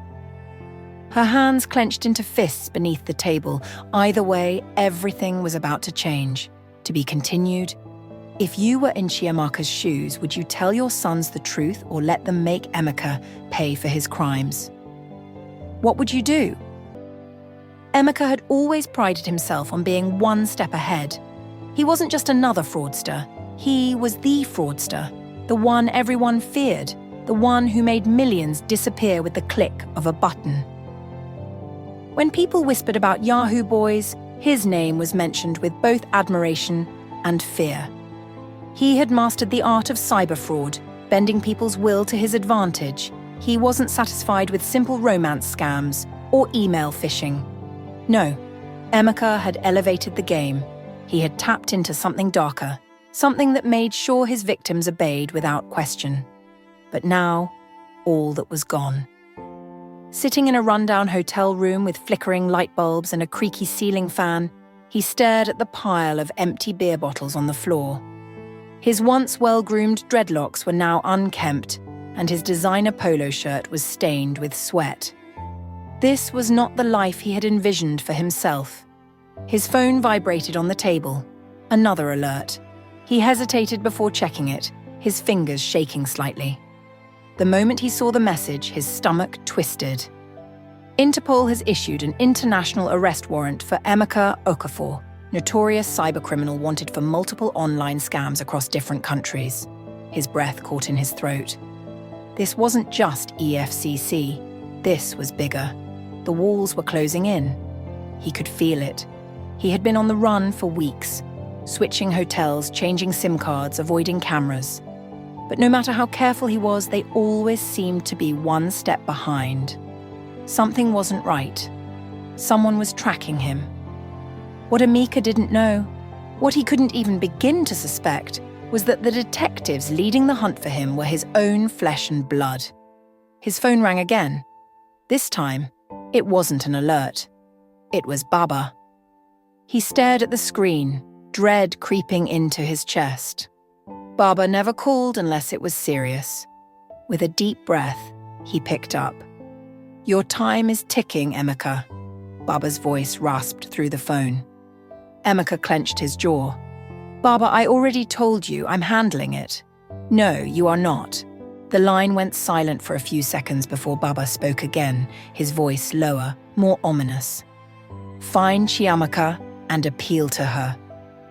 Her hands clenched into fists beneath the table. Either way, everything was about to change. To be continued. If you were in Chiamaka's shoes, would you tell your sons the truth or let them make Emeka pay for his crimes? What would you do? Emeka had always prided himself on being one step ahead. He wasn't just another fraudster. He was the fraudster, the one everyone feared, the one who made millions disappear with the click of a button. When people whispered about Yahoo boys, his name was mentioned with both admiration and fear. He had mastered the art of cyber fraud, bending people's will to his advantage. He wasn't satisfied with simple romance scams or email phishing. No, Emeka had elevated the game. He had tapped into something darker, something that made sure his victims obeyed without question. But now, all that was gone. Sitting in a rundown hotel room with flickering light bulbs and a creaky ceiling fan, he stared at the pile of empty beer bottles on the floor. His once well-groomed dreadlocks were now unkempt, and his designer polo shirt was stained with sweat. This was not the life he had envisioned for himself. His phone vibrated on the table. Another alert. He hesitated before checking it, his fingers shaking slightly. The moment he saw the message, his stomach twisted. Interpol has issued an international arrest warrant for Emeka Okafor, notorious cybercriminal wanted for multiple online scams across different countries. His breath caught in his throat. This wasn't just EFCC. This was bigger. The walls were closing in. He could feel it. He had been on the run for weeks, switching hotels, changing SIM cards, avoiding cameras. But no matter how careful he was, they always seemed to be one step behind. Something wasn't right. Someone was tracking him. What Emeka didn't know, what he couldn't even begin to suspect, was that the detectives leading the hunt for him were his own flesh and blood. His phone rang again. This time, it wasn't an alert. It was Baba. He stared at the screen, dread creeping into his chest. Baba never called unless it was serious. With a deep breath, he picked up. "Your time is ticking, Emeka." Baba's voice rasped through the phone. Emeka clenched his jaw. "Baba, I already told you I'm handling it." "No, you are not." The line went silent for a few seconds before Baba spoke again, his voice lower, more ominous. "Find Chiamaka and appeal to her,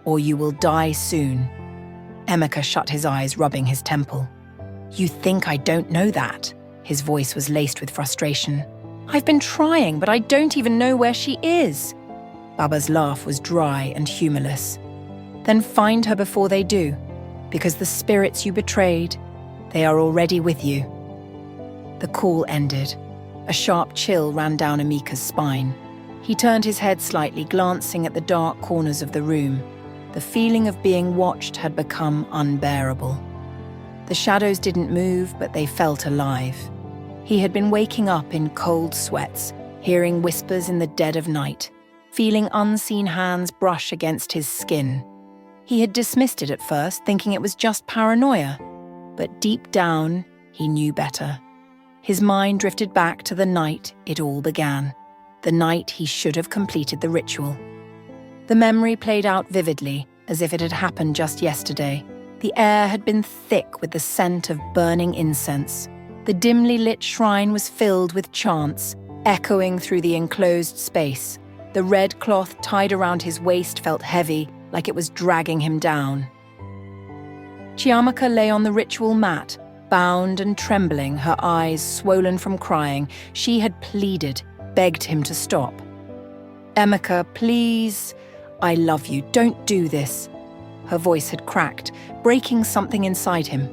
or you will die soon." Emeka shut his eyes, rubbing his temple. "You think I don't know that?" His voice was laced with frustration. "I've been trying, but I don't even know where she is." Baba's laugh was dry and humorless. "Then find her before they do, because the spirits you betrayed, they are already with you." The call ended. A sharp chill ran down Emeka's spine. He turned his head slightly, glancing at the dark corners of the room. The feeling of being watched had become unbearable. The shadows didn't move, but they felt alive. He had been waking up in cold sweats, hearing whispers in the dead of night, feeling unseen hands brush against his skin. He had dismissed it at first, thinking it was just paranoia. But deep down, he knew better. His mind drifted back to the night it all began, the night he should have completed the ritual. The memory played out vividly, as if it had happened just yesterday. The air had been thick with the scent of burning incense. The dimly lit shrine was filled with chants, echoing through the enclosed space. The red cloth tied around his waist felt heavy, like it was dragging him down. Chiamaka lay on the ritual mat, bound and trembling, her eyes swollen from crying. She had pleaded, begged him to stop. "Emeka, please, I love you, don't do this." Her voice had cracked, breaking something inside him.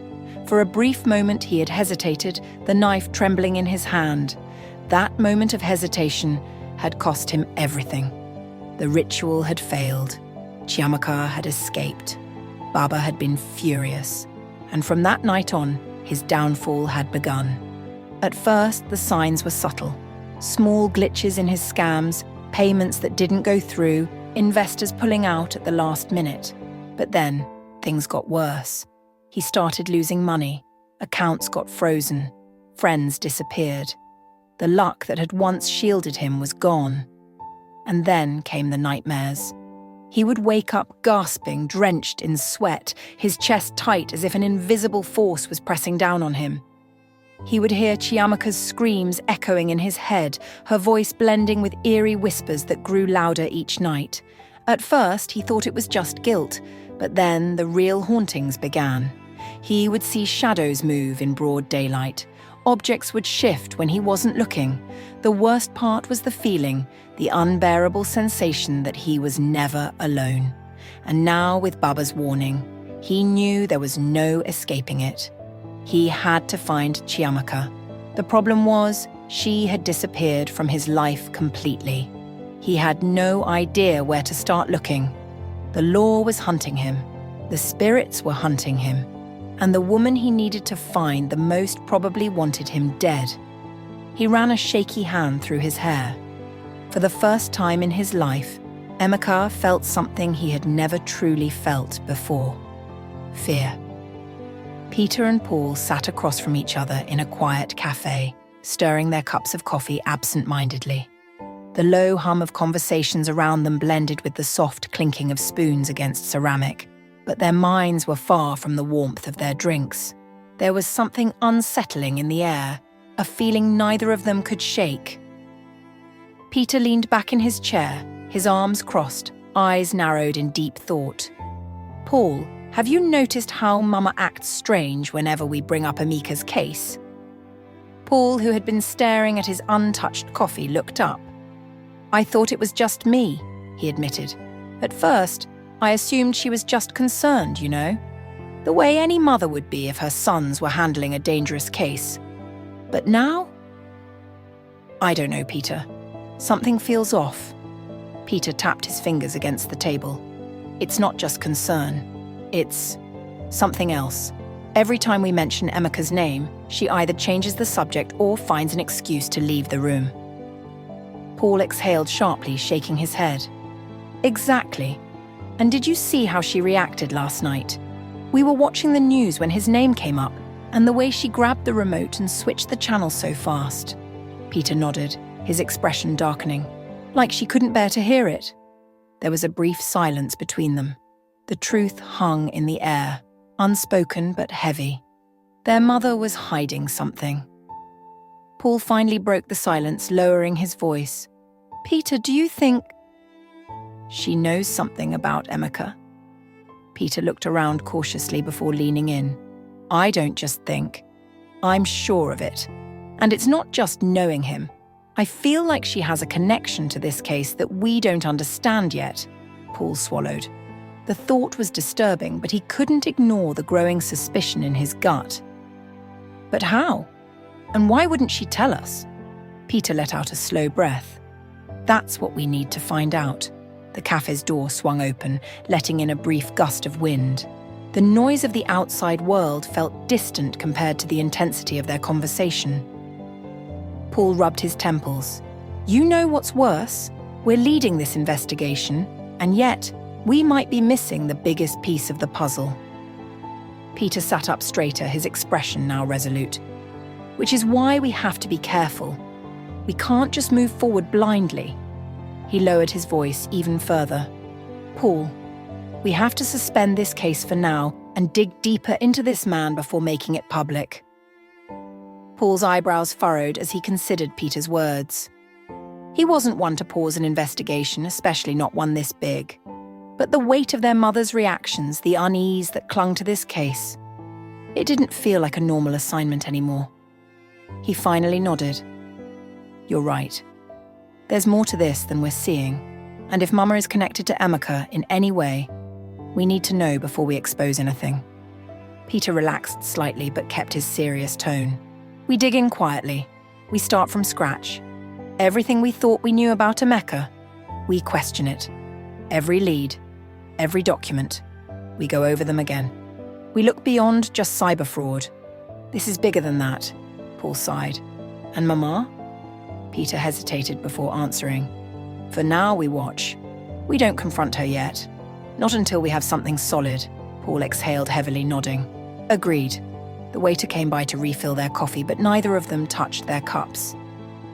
For a brief moment he had hesitated, the knife trembling in his hand. That moment of hesitation had cost him everything. The ritual had failed. Chiamaka had escaped. Baba had been furious. And from that night on, his downfall had begun. At first, the signs were subtle. Small glitches in his scams, payments that didn't go through, investors pulling out at the last minute. But then, things got worse. He started losing money. Accounts got frozen. Friends disappeared. The luck that had once shielded him was gone. And then came the nightmares. He would wake up gasping, drenched in sweat, his chest tight as if an invisible force was pressing down on him. He would hear Chiamaka's screams echoing in his head, her voice blending with eerie whispers that grew louder each night. At first, he thought it was just guilt, but then the real hauntings began. He would see shadows move in broad daylight. Objects would shift when he wasn't looking. The worst part was the feeling, the unbearable sensation that he was never alone. And now, with Baba's warning, he knew there was no escaping it. He had to find Chiamaka. The problem was, she had disappeared from his life completely. He had no idea where to start looking. The law was hunting him. The spirits were hunting him. And the woman he needed to find the most probably wanted him dead. He ran a shaky hand through his hair. For the first time in his life, Emeka felt something he had never truly felt before: fear. Peter and Paul sat across from each other in a quiet cafe, stirring their cups of coffee absent-mindedly. The low hum of conversations around them blended with the soft clinking of spoons against ceramic, but their minds were far from the warmth of their drinks. There was something unsettling in the air, a feeling neither of them could shake. Peter leaned back in his chair, his arms crossed, eyes narrowed in deep thought. "Paul, have you noticed how Mama acts strange whenever we bring up Emeka's case?" Paul, who had been staring at his untouched coffee, looked up. "I thought it was just me," he admitted. "At first, I assumed she was just concerned, you know, the way any mother would be if her sons were handling a dangerous case. But now? I don't know, Peter. Something feels off." Peter tapped his fingers against the table. "It's not just concern. It's something else. Every time we mention Emeka's name, she either changes the subject or finds an excuse to leave the room." Paul exhaled sharply, shaking his head. "Exactly. And did you see how she reacted last night? We were watching the news when his name came up, and the way she grabbed the remote and switched the channel so fast." Peter nodded, his expression darkening, like she couldn't bear to hear it. There was a brief silence between them. The truth hung in the air, unspoken but heavy. Their mother was hiding something. Paul finally broke the silence, lowering his voice. "Peter, do you think she knows something about Emeka?" Peter looked around cautiously before leaning in. "I don't just think. I'm sure of it. And it's not just knowing him. I feel like she has a connection to this case that we don't understand yet." Paul swallowed. The thought was disturbing, but he couldn't ignore the growing suspicion in his gut. "But how? And why wouldn't she tell us?" Peter let out a slow breath. "That's what we need to find out." The cafe's door swung open, letting in a brief gust of wind. The noise of the outside world felt distant compared to the intensity of their conversation. Paul rubbed his temples. "You know what's worse? We're leading this investigation, and yet we might be missing the biggest piece of the puzzle." Peter sat up straighter, his expression now resolute. "Which is why we have to be careful. We can't just move forward blindly." He lowered his voice even further. "Paul, we have to suspend this case for now and dig deeper into this man before making it public." Paul's eyebrows furrowed as he considered Peter's words. He wasn't one to pause an investigation, especially not one this big. But the weight of their mother's reactions, the unease that clung to this case, it didn't feel like a normal assignment anymore. He finally nodded. "You're right. There's more to this than we're seeing, and if Mama is connected to Emeka in any way, we need to know before we expose anything." Peter relaxed slightly but kept his serious tone. "We dig in quietly. We start from scratch. Everything we thought we knew about Emeka, we question it. Every lead, every document, we go over them again. We look beyond just cyber fraud. This is bigger than that," Paul sighed. "And Mama?" Peter hesitated before answering. "For now, we watch. We don't confront her yet. Not until we have something solid," Paul exhaled heavily, nodding. "Agreed." The waiter came by to refill their coffee, but neither of them touched their cups.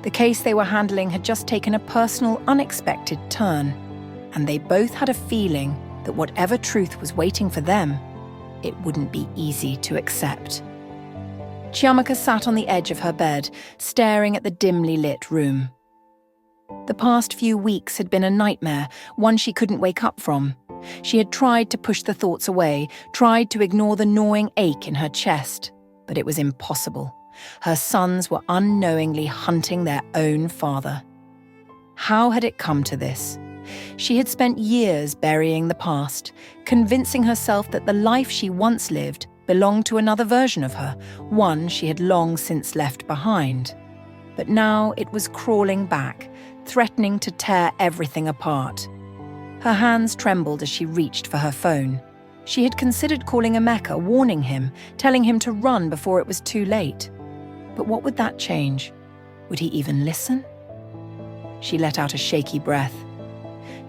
The case they were handling had just taken a personal, unexpected turn, and they both had a feeling that whatever truth was waiting for them, it wouldn't be easy to accept. Chiamaka sat on the edge of her bed, staring at the dimly lit room. The past few weeks had been a nightmare, one she couldn't wake up from. She had tried to push the thoughts away, tried to ignore the gnawing ache in her chest, but it was impossible. Her sons were unknowingly hunting their own father. How had it come to this? She had spent years burying the past, convincing herself that the life she once lived belonged to another version of her, one she had long since left behind. But now it was crawling back, threatening to tear everything apart. Her hands trembled as she reached for her phone. She had considered calling Emeka, warning him, telling him to run before it was too late. But what would that change? Would he even listen? She let out a shaky breath.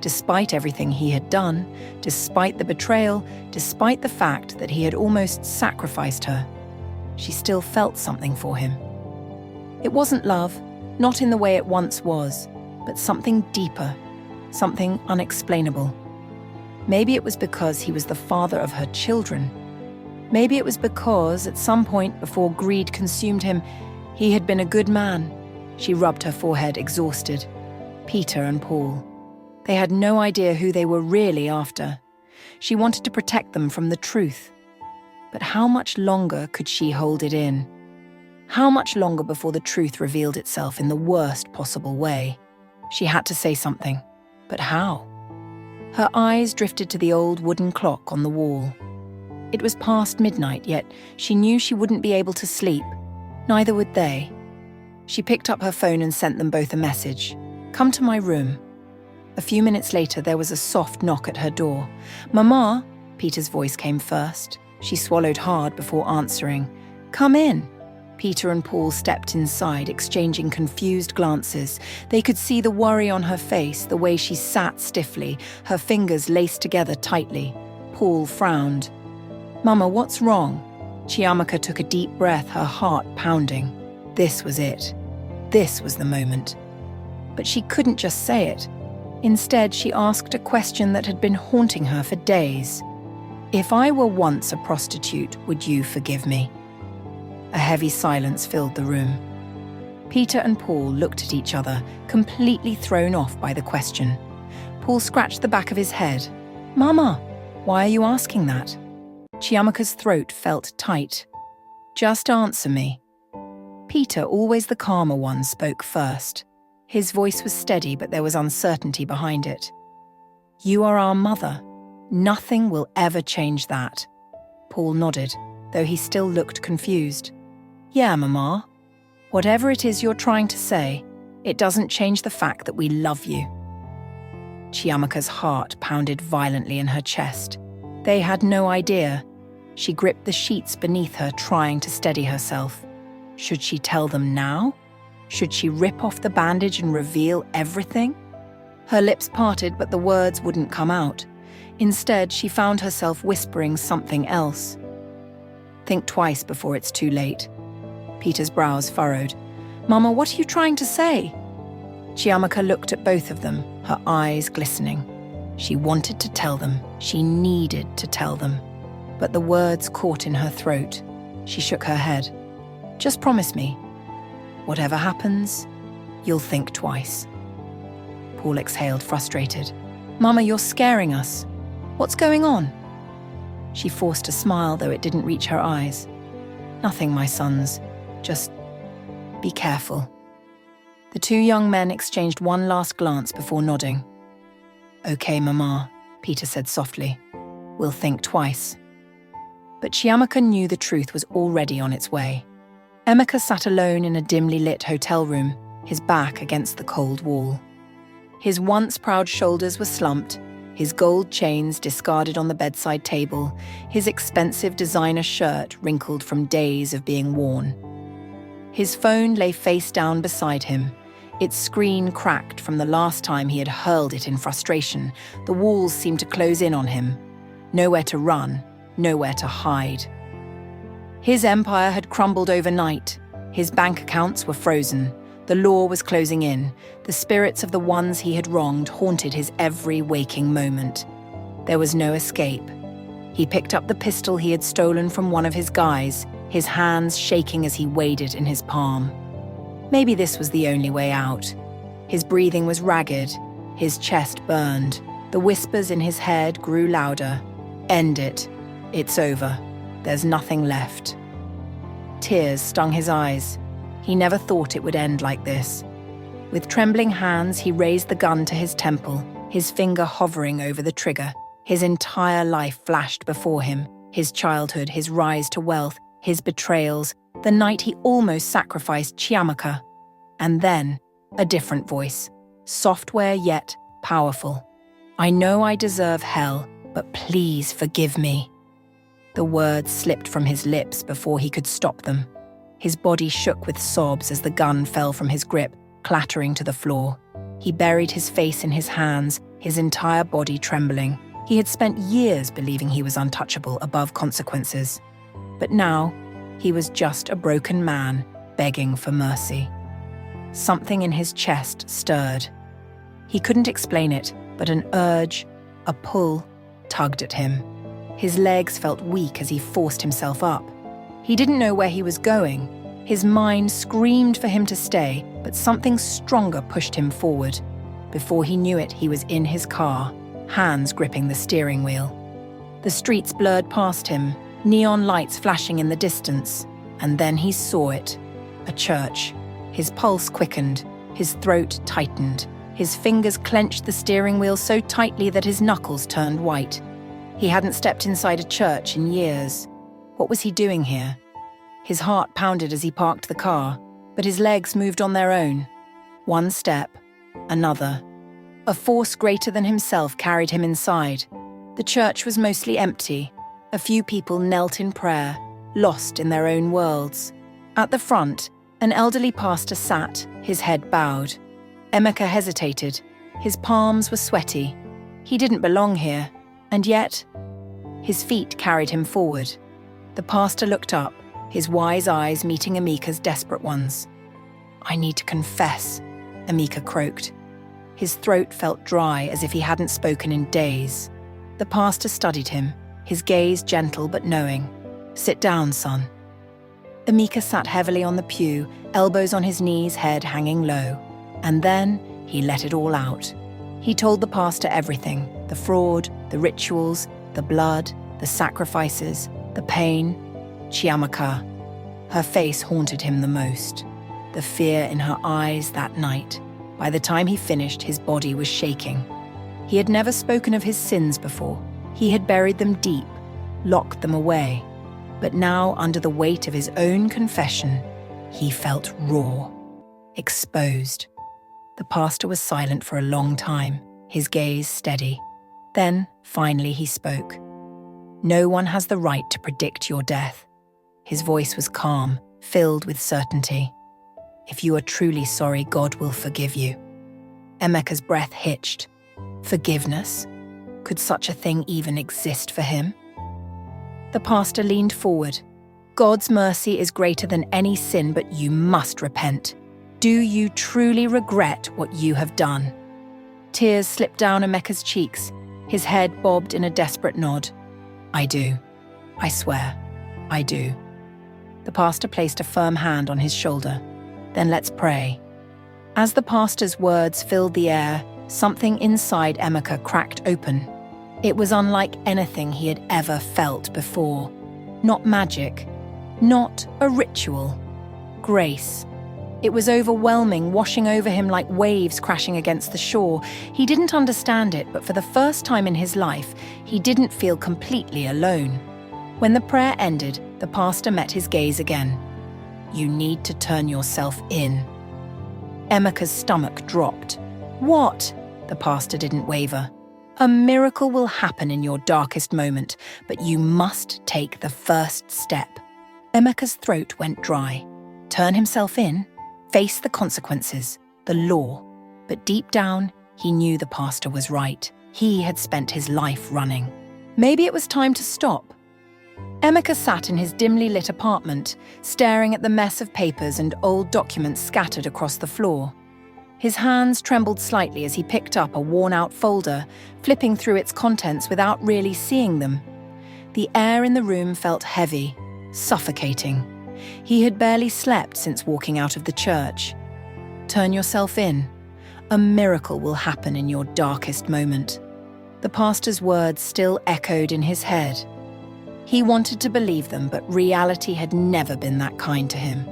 Despite everything he had done, despite the betrayal, despite the fact that he had almost sacrificed her, she still felt something for him. It wasn't love, not in the way it once was, but something deeper, something unexplainable. Maybe it was because he was the father of her children. Maybe it was because, at some point before greed consumed him, he had been a good man. She rubbed her forehead, exhausted. Peter and Paul. They had no idea who they were really after. She wanted to protect them from the truth. But how much longer could she hold it in? How much longer before the truth revealed itself in the worst possible way? She had to say something, but how? Her eyes drifted to the old wooden clock on the wall. It was past midnight, yet she knew she wouldn't be able to sleep. Neither would they. She picked up her phone and sent them both a message. "Come to my room." A few minutes later, there was a soft knock at her door. "Mama," Peter's voice came first. She swallowed hard before answering. "Come in." Peter and Paul stepped inside, exchanging confused glances. They could see the worry on her face, the way she sat stiffly, her fingers laced together tightly. Paul frowned. "Mama, what's wrong?" Chiamaka took a deep breath, her heart pounding. This was it. This was the moment. But she couldn't just say it. Instead, she asked a question that had been haunting her for days. "If I were once a prostitute, would you forgive me?" A heavy silence filled the room. Peter and Paul looked at each other, completely thrown off by the question. Paul scratched the back of his head. "Mama, why are you asking that?" Chiamaka's throat felt tight. "Just answer me." Peter, always the calmer one, spoke first. His voice was steady, but there was uncertainty behind it. "You are our mother. Nothing will ever change that." Paul nodded, though he still looked confused. "Yeah, Mama. Whatever it is you're trying to say, it doesn't change the fact that we love you." Chiamaka's heart pounded violently in her chest. They had no idea. She gripped the sheets beneath her, trying to steady herself. Should she tell them now? Should she rip off the bandage and reveal everything? Her lips parted, but the words wouldn't come out. Instead, she found herself whispering something else. "Think twice before it's too late." Peter's brows furrowed. "Mama, what are you trying to say?" Chiamaka looked at both of them, her eyes glistening. She wanted to tell them. She needed to tell them. But the words caught in her throat. She shook her head. "Just promise me. Whatever happens, you'll think twice." Paul exhaled, frustrated. "Mama, you're scaring us. What's going on?" She forced a smile, though it didn't reach her eyes. "Nothing, my sons. Just be careful." The two young men exchanged one last glance before nodding. "Okay, Mama," Peter said softly. "We'll think twice." But Chiamaka knew the truth was already on its way. Emeka sat alone in a dimly lit hotel room, his back against the cold wall. His once proud shoulders were slumped, his gold chains discarded on the bedside table, his expensive designer shirt wrinkled from days of being worn. His phone lay face down beside him, its screen cracked from the last time he had hurled it in frustration. The walls seemed to close in on him. Nowhere to run, nowhere to hide. His empire had crumbled overnight. His bank accounts were frozen. The law was closing in. The spirits of the ones he had wronged haunted his every waking moment. There was no escape. He picked up the pistol he had stolen from one of his guys, his hands shaking as he weighed it in his palm. Maybe this was the only way out. His breathing was ragged. His chest burned. The whispers in his head grew louder. "End it. It's over. There's nothing left." Tears stung his eyes. He never thought it would end like this. With trembling hands, he raised the gun to his temple, his finger hovering over the trigger. His entire life flashed before him, his childhood, his rise to wealth, his betrayals, the night he almost sacrificed Chiamaka. And then, a different voice, software yet powerful. "I know I deserve hell, but please forgive me." The words slipped from his lips before he could stop them. His body shook with sobs as the gun fell from his grip, clattering to the floor. He buried his face in his hands, his entire body trembling. He had spent years believing he was untouchable, above consequences. But now, he was just a broken man, begging for mercy. Something in his chest stirred. He couldn't explain it, but an urge, a pull, tugged at him. His legs felt weak as he forced himself up. He didn't know where he was going. His mind screamed for him to stay, but something stronger pushed him forward. Before he knew it, he was in his car, hands gripping the steering wheel. The streets blurred past him, neon lights flashing in the distance, and then he saw it. A church. His pulse quickened, his throat tightened. His fingers clenched the steering wheel so tightly that his knuckles turned white. He hadn't stepped inside a church in years. What was he doing here? His heart pounded as he parked the car, but his legs moved on their own. One step, another. A force greater than himself carried him inside. The church was mostly empty. A few people knelt in prayer, lost in their own worlds. At the front, an elderly pastor sat, his head bowed. Emeka hesitated. His palms were sweaty. He didn't belong here, and yet, his feet carried him forward. The pastor looked up, his wise eyes meeting Emeka's desperate ones. "I need to confess," Emeka croaked. His throat felt dry as if he hadn't spoken in days. The pastor studied him, his gaze gentle but knowing. "Sit down, son." Emeka sat heavily on the pew, elbows on his knees, head hanging low. And then he let it all out. He told the pastor everything: the fraud, the rituals, the blood, the sacrifices, the pain. Chiamaka. Her face haunted him the most. The fear in her eyes that night. By the time he finished, his body was shaking. He had never spoken of his sins before. He had buried them deep, locked them away. But now, under the weight of his own confession, he felt raw, exposed. The pastor was silent for a long time, his gaze steady. Then, finally, he spoke. "No one has the right to predict your death." His voice was calm, filled with certainty. "If you are truly sorry, God will forgive you." Emeka's breath hitched. Forgiveness? Could such a thing even exist for him? The pastor leaned forward. "God's mercy is greater than any sin, but you must repent. Do you truly regret what you have done?" Tears slipped down Emeka's cheeks. His head bobbed in a desperate nod. "I do. I swear. I do." The pastor placed a firm hand on his shoulder. "Then let's pray." As the pastor's words filled the air, something inside Emeka cracked open. It was unlike anything he had ever felt before. Not magic. Not a ritual. Grace. It was overwhelming, washing over him like waves crashing against the shore. He didn't understand it, but for the first time in his life, he didn't feel completely alone. When the prayer ended, the pastor met his gaze again. "You need to turn yourself in." Emeka's stomach dropped. "What?" The pastor didn't waver. "A miracle will happen in your darkest moment, but you must take the first step." Emeka's throat went dry. Turn himself in? Face the consequences, the law. But deep down, he knew the pastor was right. He had spent his life running. Maybe it was time to stop. Emeka sat in his dimly lit apartment, staring at the mess of papers and old documents scattered across the floor. His hands trembled slightly as he picked up a worn-out folder, flipping through its contents without really seeing them. The air in the room felt heavy, suffocating. He had barely slept since walking out of the church. Turn yourself in. A miracle will happen in your darkest moment. The pastor's words still echoed in his head. He wanted to believe them, but reality had never been that kind to him.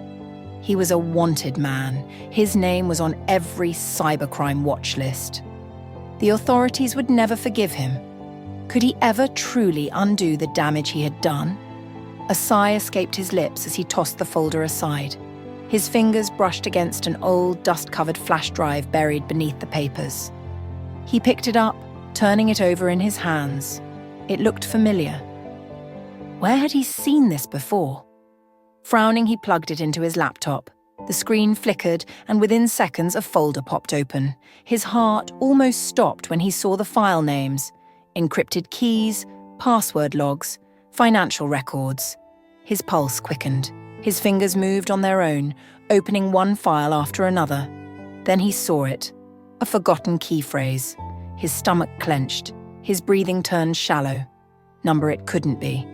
He was a wanted man. His name was on every cybercrime watch list. The authorities would never forgive him. Could he ever truly undo the damage he had done? A sigh escaped his lips as he tossed the folder aside. His fingers brushed against an old, dust-covered flash drive buried beneath the papers. He picked it up, turning it over in his hands. It looked familiar. Where had he seen this before? Frowning, he plugged it into his laptop. The screen flickered, and within seconds a folder popped open. His heart almost stopped when he saw the file names: encrypted keys, password logs, financial records. His pulse quickened. His fingers moved on their own, opening one file after another. Then he saw it. A forgotten key phrase. His stomach clenched. His breathing turned shallow. Number it couldn't be.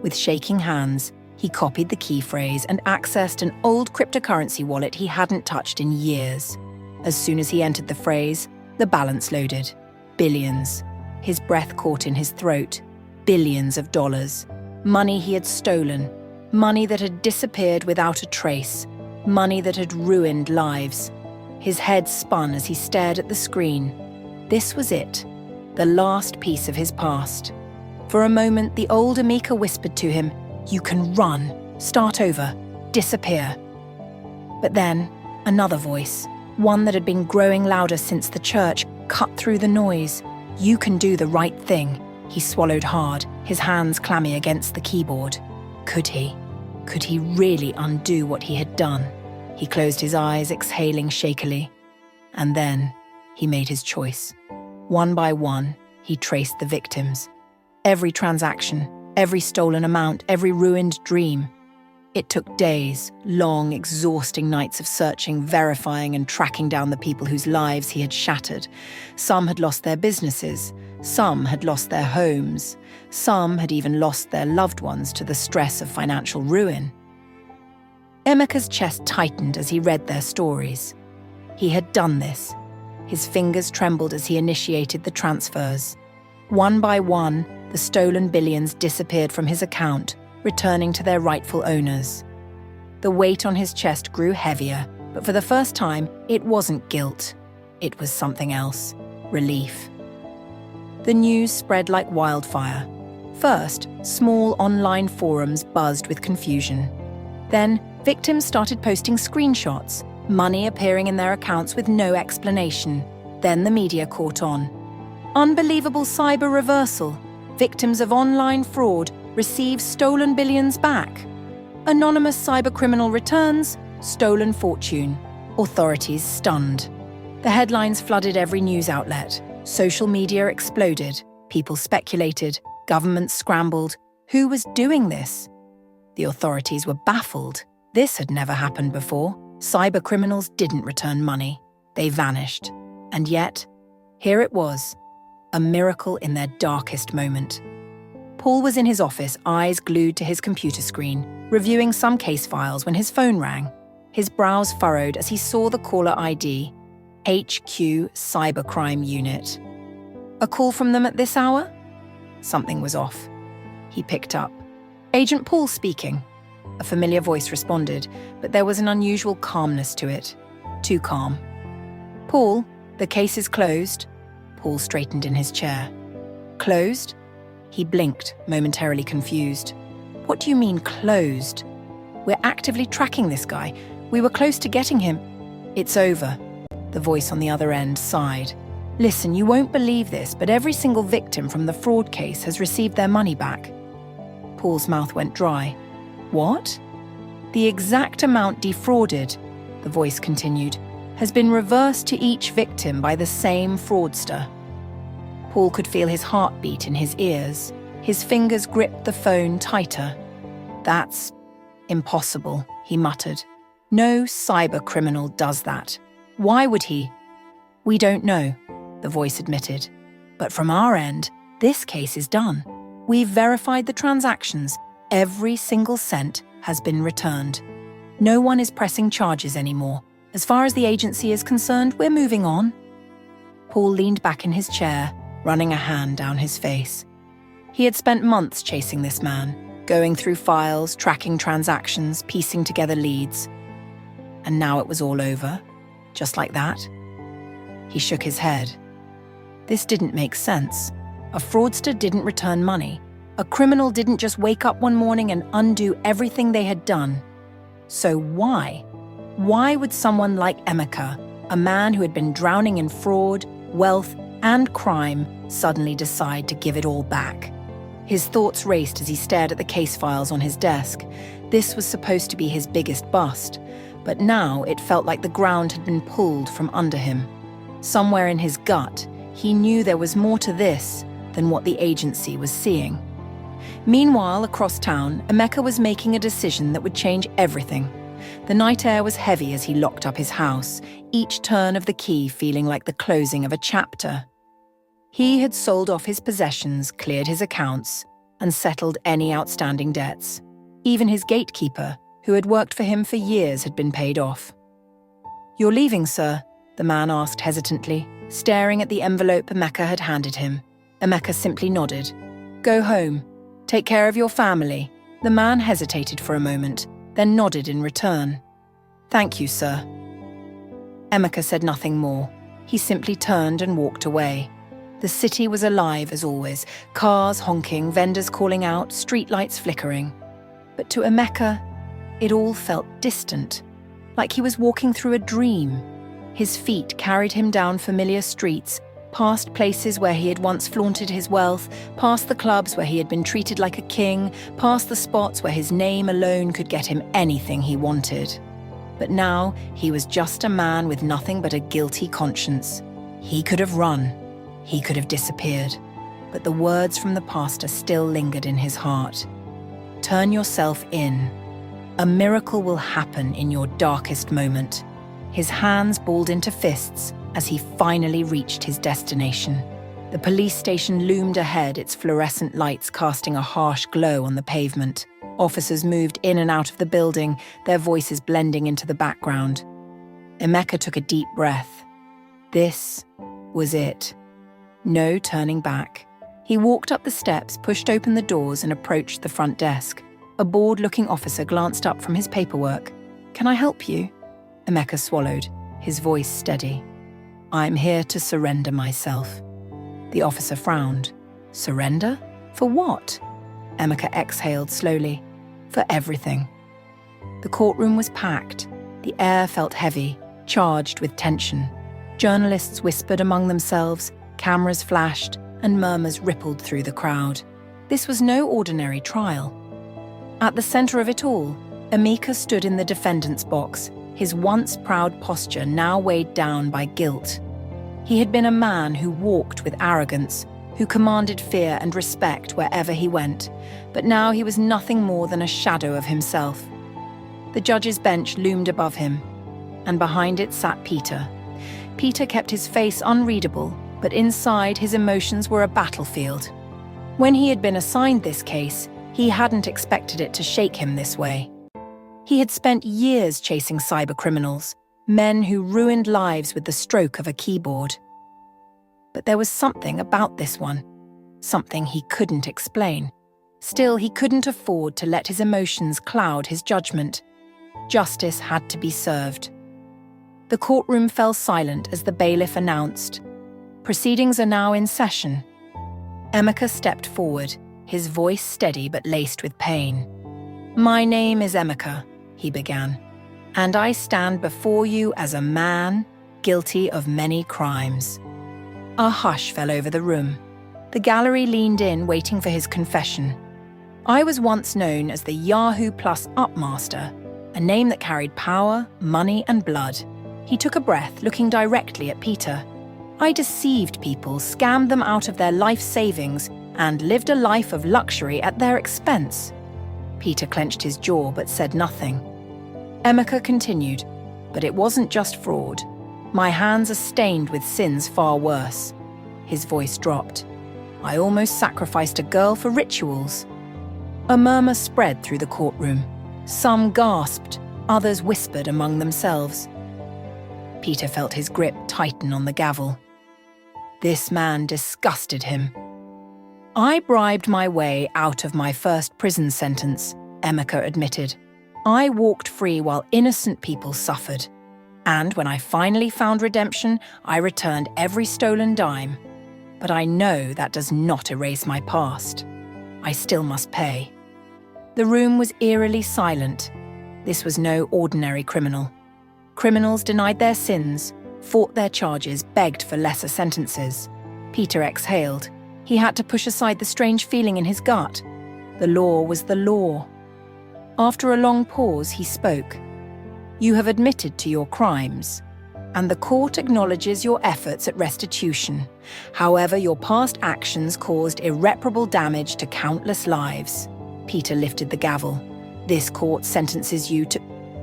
With shaking hands, he copied the key phrase and accessed an old cryptocurrency wallet he hadn't touched in years. As soon as he entered the phrase, the balance loaded. Billions. His breath caught in his throat. Billions of dollars. Money he had stolen. Money that had disappeared without a trace. money that had ruined lives. His head spun as he stared at the screen. This was it, the last piece of his past. For a moment, the old Emeka whispered to him, "You can run, start over, disappear." But then, another voice, one that had been growing louder since the church, cut through the noise. "You can do the right thing." He swallowed hard, his hands clammy against the keyboard. Could he? Could he really undo what he had done? He closed his eyes, exhaling shakily. And then, he made his choice. One by one, he traced the victims. Every transaction, every stolen amount, every ruined dream. It took days, long, exhausting nights of searching, verifying and tracking down the people whose lives he had shattered. Some had lost their businesses, some had lost their homes, some had even lost their loved ones to the stress of financial ruin. Emeka's chest tightened as he read their stories. He had done this. His fingers trembled as he initiated the transfers. One by one, the stolen billions disappeared from his account, returning to their rightful owners. The weight on his chest grew heavier, but for the first time, it wasn't guilt. It was something else, relief. The news spread like wildfire. First, small online forums buzzed with confusion. Then, victims started posting screenshots, money appearing in their accounts with no explanation. Then the media caught on. Unbelievable cyber reversal. Victims of online fraud receive stolen billions back. Anonymous cybercriminal returns, stolen fortune. Authorities stunned. The headlines flooded every news outlet. Social media exploded. People speculated. Governments scrambled. Who was doing this? The authorities were baffled. This had never happened before. Cybercriminals didn't return money. They vanished. And yet, here it was, a miracle in their darkest moment. Paul was in his office, eyes glued to his computer screen, reviewing some case files when his phone rang. His brows furrowed as he saw the caller ID, HQ Cybercrime Unit. A call from them at this hour? Something was off. He picked up. "Agent Paul speaking." A familiar voice responded, but there was an unusual calmness to it. Too calm. "Paul, the case is closed." Paul straightened in his chair. "Closed?" He blinked, momentarily confused. "What do you mean, closed? We're actively tracking this guy. We were close to getting him." "It's over." The voice on the other end sighed. "Listen, you won't believe this, but every single victim from the fraud case has received their money back." Paul's mouth went dry. "What?" "The exact amount defrauded," the voice continued, "has been reversed to each victim by the same fraudster." Paul could feel his heartbeat in his ears. His fingers gripped the phone tighter. "That's impossible," he muttered. "No cybercriminal does that. Why would he?" "We don't know," the voice admitted. "But from our end, this case is done. We've verified the transactions. Every single cent has been returned. No one is pressing charges anymore. As far as the agency is concerned, we're moving on." Paul leaned back in his chair, running a hand down his face. He had spent months chasing this man, going through files, tracking transactions, piecing together leads. And now it was all over, just like that. He shook his head. This didn't make sense. A fraudster didn't return money. A criminal didn't just wake up one morning and undo everything they had done. So why? Why would someone like Emeka, a man who had been drowning in fraud, wealth, and crime, suddenly decide to give it all back? His thoughts raced as he stared at the case files on his desk. This was supposed to be his biggest bust, but now it felt like the ground had been pulled from under him. Somewhere in his gut, he knew there was more to this than what the agency was seeing. Meanwhile, across town, Emeka was making a decision that would change everything. The night air was heavy as he locked up his house, each turn of the key feeling like the closing of a chapter. He had sold off his possessions, cleared his accounts, and settled any outstanding debts. Even his gatekeeper, who had worked for him for years, had been paid off. "You're leaving, sir?" the man asked hesitantly, staring at the envelope Emeka had handed him. Emeka simply nodded. "Go home. Take care of your family." The man hesitated for a moment, then nodded in return. "Thank you, sir." Emeka said nothing more. He simply turned and walked away. The city was alive as always, cars honking, vendors calling out, streetlights flickering. But to Emeka, it all felt distant, like he was walking through a dream. His feet carried him down familiar streets, past places where he had once flaunted his wealth, past the clubs where he had been treated like a king, past the spots where his name alone could get him anything he wanted. But now he was just a man with nothing but a guilty conscience. He could have run. He could have disappeared. But the words from the pastor still lingered in his heart. Turn yourself in. A miracle will happen in your darkest moment. His hands balled into fists as he finally reached his destination. The police station loomed ahead, its fluorescent lights casting a harsh glow on the pavement. Officers moved in and out of the building, their voices blending into the background. Emeka took a deep breath. This was it. No turning back. He walked up the steps, pushed open the doors, and approached the front desk. A bored-looking officer glanced up from his paperwork. "Can I help you?" Emeka swallowed, his voice steady. "I'm here to surrender myself." The officer frowned. Surrender? For what? Emeka exhaled slowly. For everything. The courtroom was packed. The air felt heavy, charged with tension. Journalists whispered among themselves, cameras flashed, and murmurs rippled through the crowd. This was no ordinary trial. At the center of it all, Emeka stood in the defendant's box, his once proud posture now weighed down by guilt. He had been a man who walked with arrogance, who commanded fear and respect wherever he went, but now he was nothing more than a shadow of himself. The judge's bench loomed above him, and behind it sat Peter. Peter kept his face unreadable, but inside his emotions were a battlefield. When he had been assigned this case, he hadn't expected it to shake him this way. He had spent years chasing cybercriminals, men who ruined lives with the stroke of a keyboard. But there was something about this one, something he couldn't explain. Still, he couldn't afford to let his emotions cloud his judgment. Justice had to be served. The courtroom fell silent as the bailiff announced, "Proceedings are now in session." Emeka stepped forward, his voice steady but laced with pain. "My name is Emeka," he began, "and I stand before you as a man guilty of many crimes." A hush fell over the room. The gallery leaned in, waiting for his confession. "I was once known as the Yahoo Plus Upmaster, a name that carried power, money, and blood." He took a breath, looking directly at Peter. "I deceived people, scammed them out of their life savings, and lived a life of luxury at their expense." Peter clenched his jaw but said nothing. Emeka continued, "But it wasn't just fraud. My hands are stained with sins far worse." His voice dropped. "I almost sacrificed a girl for rituals." A murmur spread through the courtroom. Some gasped, others whispered among themselves. Peter felt his grip tighten on the gavel. This man disgusted him. "I bribed my way out of my first prison sentence," Emeka admitted. "I walked free while innocent people suffered. And when I finally found redemption, I returned every stolen dime. But I know that does not erase my past. I still must pay." The room was eerily silent. This was no ordinary criminal. Criminals denied their sins, fought their charges, begged for lesser sentences. Peter exhaled. He had to push aside the strange feeling in his gut. The law was the law. After a long pause, he spoke. "You have admitted to your crimes, and the court acknowledges your efforts at restitution. However, your past actions caused irreparable damage to countless lives." Peter lifted the gavel. "This court sentences you to..."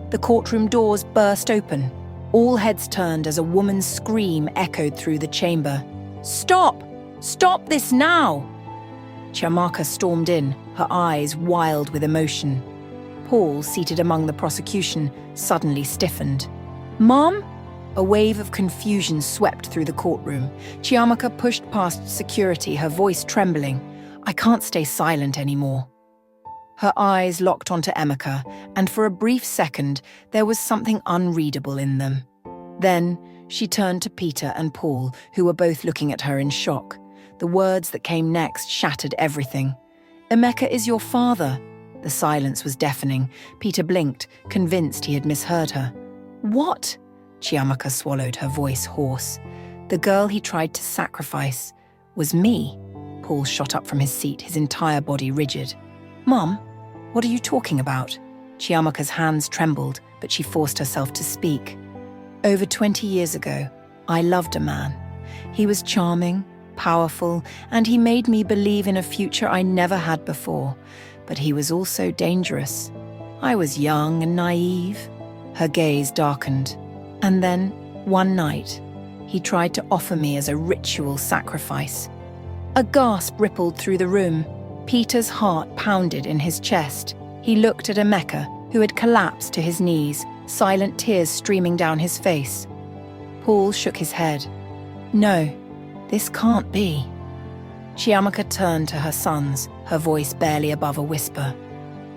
The courtroom doors burst open. All heads turned as a woman's scream echoed through the chamber. "Stop! Stop this now!" Chiamaka stormed in, her eyes wild with emotion. Paul, seated among the prosecution, suddenly stiffened. "Mom?" A wave of confusion swept through the courtroom. Chiamaka pushed past security, her voice trembling. "I can't stay silent anymore." Her eyes locked onto Emeka, and for a brief second, there was something unreadable in them. Then, she turned to Peter and Paul, who were both looking at her in shock. The words that came next shattered everything. "Emeka is your father." The silence was deafening. Peter blinked, convinced he had misheard her. "What?" Chiamaka swallowed, her voice hoarse. "The girl he tried to sacrifice was me." Paul shot up from his seat, his entire body rigid. "Mum, what are you talking about?" Chiamaka's hands trembled, but she forced herself to speak. "Over 20 years ago, I loved a man. He was charming, powerful, and he made me believe in a future I never had before. But he was also dangerous. I was young and naive." Her gaze darkened. "And then, one night, he tried to offer me as a ritual sacrifice." A gasp rippled through the room. Peter's heart pounded in his chest. He looked at Emeka, who had collapsed to his knees, silent tears streaming down his face. Paul shook his head. "No, this can't be." Chiamaka turned to her sons, her voice barely above a whisper.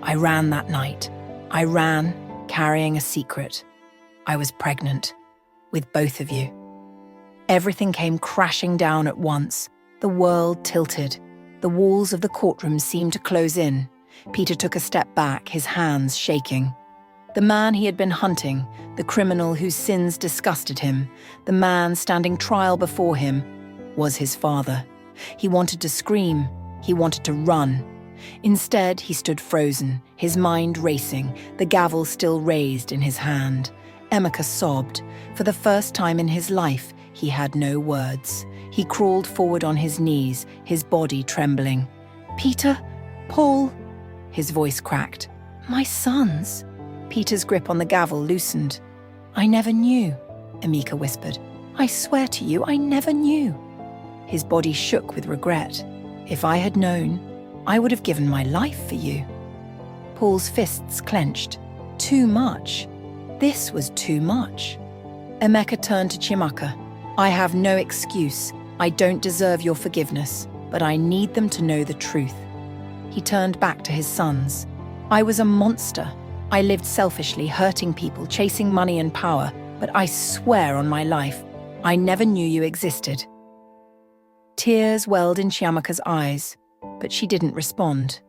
"I ran that night. I ran, carrying a secret. I was pregnant. With both of you." Everything came crashing down at once. The world tilted. The walls of the courtroom seemed to close in. Peter took a step back, his hands shaking. The man he had been hunting, the criminal whose sins disgusted him, the man standing trial before him, was his father. He wanted to scream. He wanted to run. Instead, he stood frozen, his mind racing, the gavel still raised in his hand. Emeka sobbed. For the first time in his life, he had no words. He crawled forward on his knees, his body trembling. "Peter, Paul," his voice cracked. "My sons." Peter's grip on the gavel loosened. "I never knew," Emeka whispered. "I swear to you, I never knew." His body shook with regret. "If I had known, I would have given my life for you." Paul's fists clenched. Too much. This was too much. Emeka turned to Chiamaka. "I have no excuse. I don't deserve your forgiveness, but I need them to know the truth." He turned back to his sons. "I was a monster. I lived selfishly, hurting people, chasing money and power, but I swear on my life, I never knew you existed." Tears welled in Chiamaka's eyes, but she didn't respond.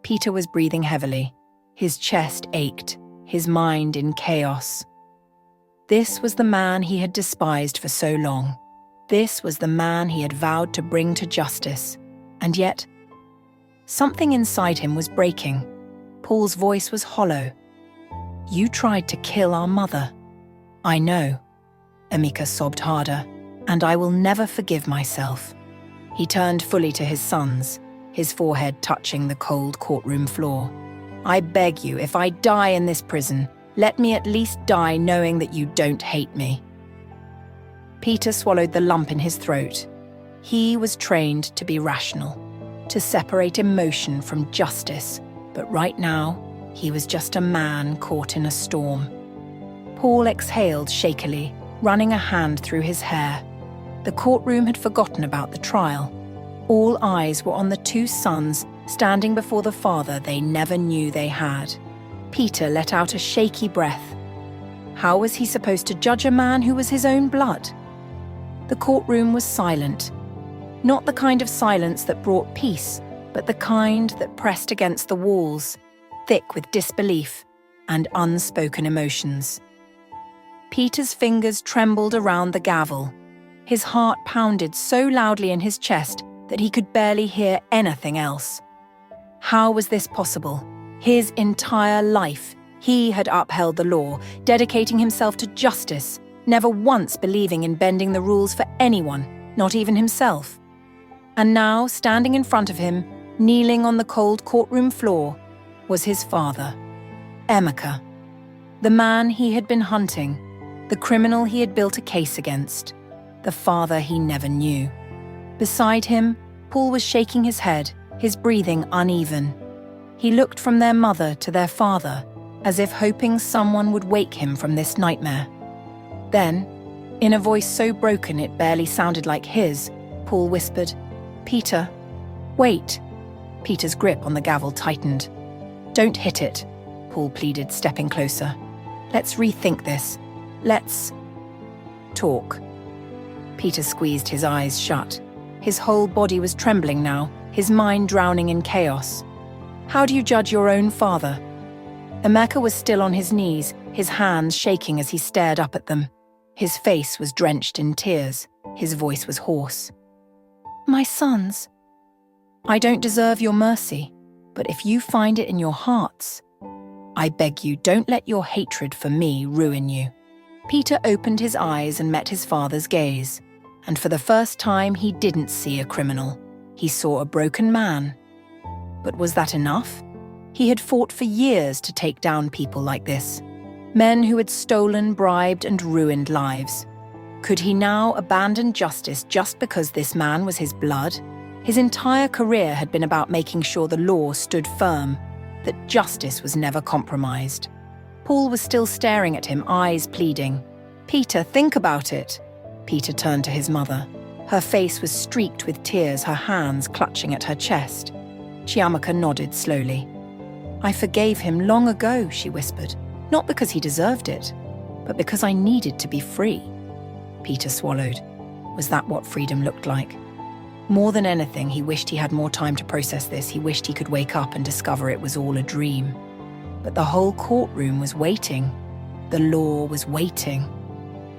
Peter was breathing heavily. His chest ached, his mind in chaos. This was the man he had despised for so long. This was the man he had vowed to bring to justice. And yet, something inside him was breaking. Paul's voice was hollow. "You tried to kill our mother." "I know." Emeka sobbed harder. "And I will never forgive myself." He turned fully to his sons, his forehead touching the cold courtroom floor. "I beg you, if I die in this prison, let me at least die knowing that you don't hate me." Peter swallowed the lump in his throat. He was trained to be rational, to separate emotion from justice, but right now, he was just a man caught in a storm. Paul exhaled shakily, running a hand through his hair. The courtroom had forgotten about the trial. All eyes were on the two sons standing before the father they never knew they had. Peter let out a shaky breath. How was he supposed to judge a man who was his own blood? The courtroom was silent. Not the kind of silence that brought peace, but the kind that pressed against the walls, thick with disbelief and unspoken emotions. Peter's fingers trembled around the gavel. His heart pounded so loudly in his chest that he could barely hear anything else. How was this possible? His entire life, he had upheld the law, dedicating himself to justice, never once believing in bending the rules for anyone, not even himself. And now, standing in front of him, kneeling on the cold courtroom floor, was his father, Emeka, the man he had been hunting, the criminal he had built a case against, the father he never knew. Beside him, Paul was shaking his head, his breathing uneven. He looked from their mother to their father, as if hoping someone would wake him from this nightmare. Then, in a voice so broken it barely sounded like his, Paul whispered, "Peter, wait." Peter's grip on the gavel tightened. Don't hit it, Paul pleaded, stepping closer. Let's rethink this. Let's talk. Peter squeezed his eyes shut. His whole body was trembling now, his mind drowning in chaos. How do you judge your own father? Emeka was still on his knees, his hands shaking as he stared up at them. His face was drenched in tears. His voice was hoarse. My sons. I don't deserve your mercy, but if you find it in your hearts, I beg you, don't let your hatred for me ruin you. Peter opened his eyes and met his father's gaze, and for the first time he didn't see a criminal. He saw a broken man. But was that enough? He had fought for years to take down people like this. Men who had stolen, bribed, and ruined lives. Could he now abandon justice just because this man was his blood? His entire career had been about making sure the law stood firm, that justice was never compromised. Paul was still staring at him, eyes pleading. Peter, think about it. Peter turned to his mother. Her face was streaked with tears, her hands clutching at her chest. Chiamaka nodded slowly. I forgave him long ago, she whispered. Not because he deserved it, but because I needed to be free. Peter swallowed. Was that what freedom looked like? More than anything, he wished he had more time to process this. He wished he could wake up and discover it was all a dream. But the whole courtroom was waiting. The law was waiting.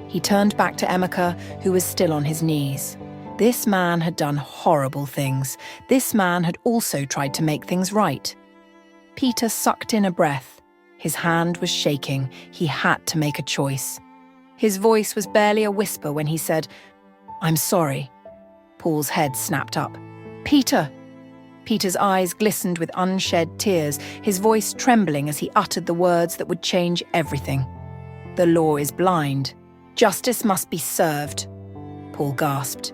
He turned back to Emeka, who was still on his knees. This man had done horrible things. This man had also tried to make things right. Peter sucked in a breath. His hand was shaking. He had to make a choice. His voice was barely a whisper when he said, I'm sorry. Paul's head snapped up. Peter! Peter's eyes glistened with unshed tears, his voice trembling as he uttered the words that would change everything. The law is blind. Justice must be served. Paul gasped.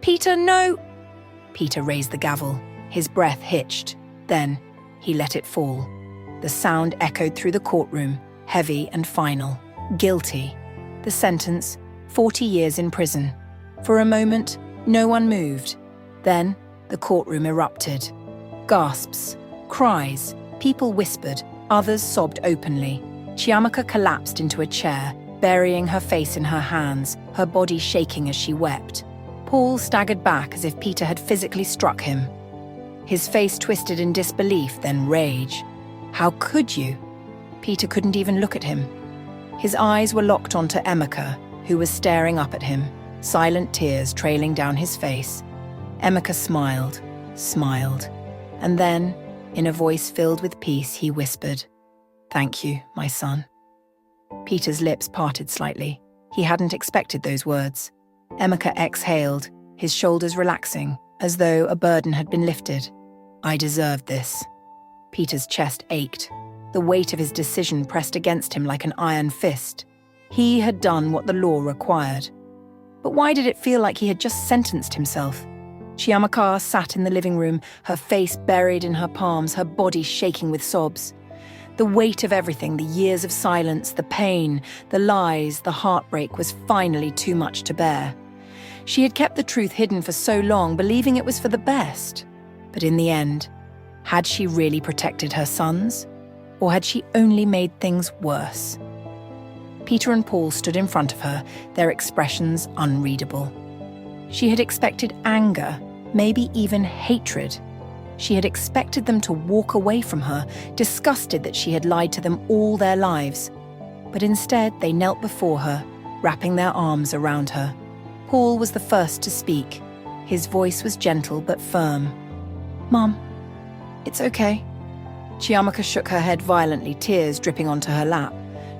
Peter, no! Peter raised the gavel. His breath hitched. Then he let it fall. The sound echoed through the courtroom, heavy and final. Guilty. The sentence, 40 years in prison. For a moment, no one moved. Then, the courtroom erupted. Gasps, cries, people whispered, others sobbed openly. Chiamaka collapsed into a chair, burying her face in her hands, her body shaking as she wept. Paul staggered back as if Peter had physically struck him. His face twisted in disbelief, then rage. How could you? Peter couldn't even look at him. His eyes were locked onto Emeka, who was staring up at him, silent tears trailing down his face. Emeka smiled, and then, in a voice filled with peace, he whispered, Thank you, my son. Peter's lips parted slightly. He hadn't expected those words. Emeka exhaled, his shoulders relaxing, as though a burden had been lifted. I deserved this. Peter's chest ached. The weight of his decision pressed against him like an iron fist. He had done what the law required. But why did it feel like he had just sentenced himself? Chiamaka sat in the living room, her face buried in her palms, her body shaking with sobs. The weight of everything, the years of silence, the pain, the lies, the heartbreak was finally too much to bear. She had kept the truth hidden for so long, believing it was for the best. But in the end, had she really protected her sons? Or had she only made things worse? Peter and Paul stood in front of her, their expressions unreadable. She had expected anger, maybe even hatred. She had expected them to walk away from her, disgusted that she had lied to them all their lives. But instead, they knelt before her, wrapping their arms around her. Paul was the first to speak. His voice was gentle but firm. Mom, it's okay. Chiamaka shook her head violently, tears dripping onto her lap.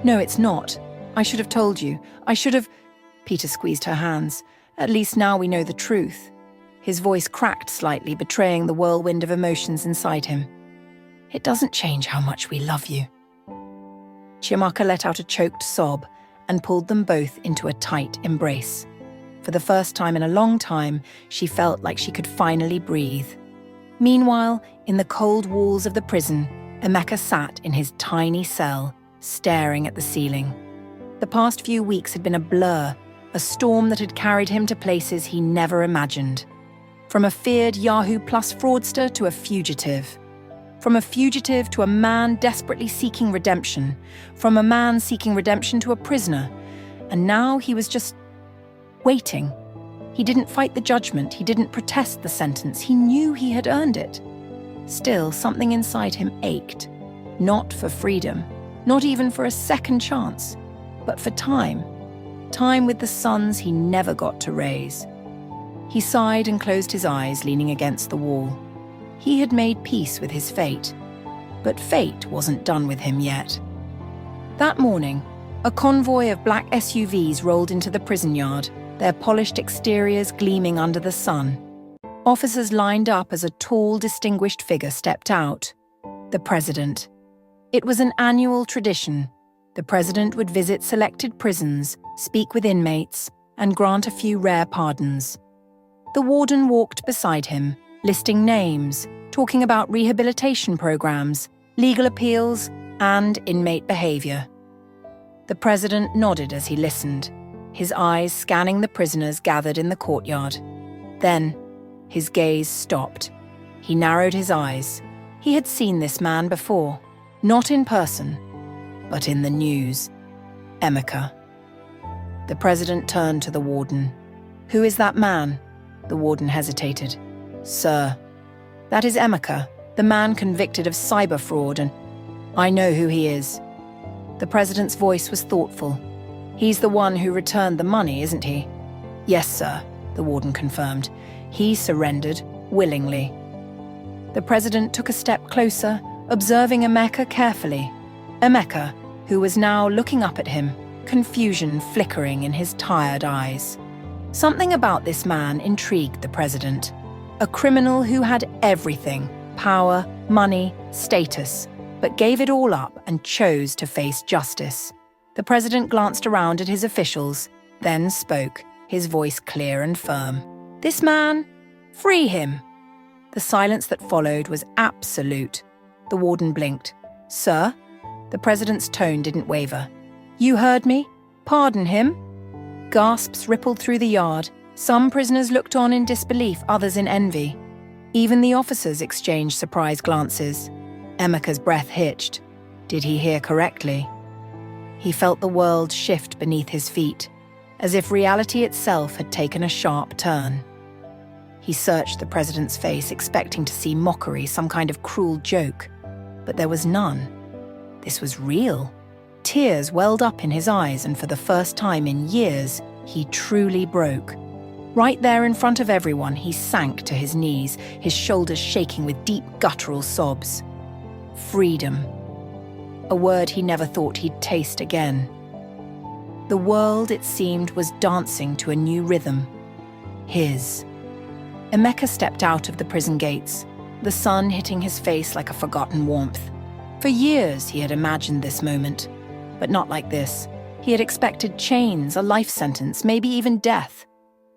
No, it's not. I should have told you. I should have... Peter squeezed her hands. At least now we know the truth. His voice cracked slightly, betraying the whirlwind of emotions inside him. It doesn't change how much we love you. Chiamaka let out a choked sob and pulled them both into a tight embrace. For the first time in a long time, she felt like she could finally breathe. Meanwhile, in the cold walls of the prison, Emeka sat in his tiny cell, staring at the ceiling. The past few weeks had been a blur, a storm that had carried him to places he never imagined. From a feared Yahoo Plus fraudster to a fugitive. From a fugitive to a man desperately seeking redemption, from a man seeking redemption to a prisoner, and now he was just waiting. He didn't fight the judgment, he didn't protest the sentence, he knew he had earned it. Still, something inside him ached, not for freedom, not even for a second chance, but for time. Time with the sons he never got to raise. He sighed and closed his eyes, leaning against the wall. He had made peace with his fate, but fate wasn't done with him yet. That morning, a convoy of black SUVs rolled into the prison yard, their polished exteriors gleaming under the sun. Officers lined up as a tall, distinguished figure stepped out. The president. It was an annual tradition. The president would visit selected prisons, speak with inmates, and grant a few rare pardons. The warden walked beside him, listing names, talking about rehabilitation programs, legal appeals, and inmate behavior. The president nodded as he listened, his eyes scanning the prisoners gathered in the courtyard. Then, his gaze stopped. He narrowed his eyes. He had seen this man before, not in person, but in the news. Emeka. The president turned to the warden. "Who is that man?" The warden hesitated. "Sir, that is Emeka, the man convicted of cyber fraud, and I know who he is." The president's voice was thoughtful. "He's the one who returned the money, isn't he?" "Yes, sir," the warden confirmed. "He surrendered willingly." The president took a step closer, observing Emeka carefully. Emeka, who was now looking up at him, confusion flickering in his tired eyes. Something about this man intrigued the president. A criminal who had everything, power, money, status, but gave it all up and chose to face justice. The president glanced around at his officials, then spoke, his voice clear and firm. "This man, free him." The silence that followed was absolute. The warden blinked. "Sir?" The president's tone didn't waver. "You heard me? Pardon him?" Gasps rippled through the yard. Some prisoners looked on in disbelief, others in envy. Even the officers exchanged surprised glances. Emeka's breath hitched. Did he hear correctly? He felt the world shift beneath his feet, as if reality itself had taken a sharp turn. He searched the president's face, expecting to see mockery, some kind of cruel joke. But there was none. This was real. Tears welled up in his eyes, and for the first time in years, he truly broke. Right there in front of everyone, he sank to his knees, his shoulders shaking with deep guttural sobs. Freedom. A word he never thought he'd taste again. The world, it seemed, was dancing to a new rhythm. His. Emeka stepped out of the prison gates, the sun hitting his face like a forgotten warmth. For years he had imagined this moment, but not like this. He had expected chains, a life sentence, maybe even death.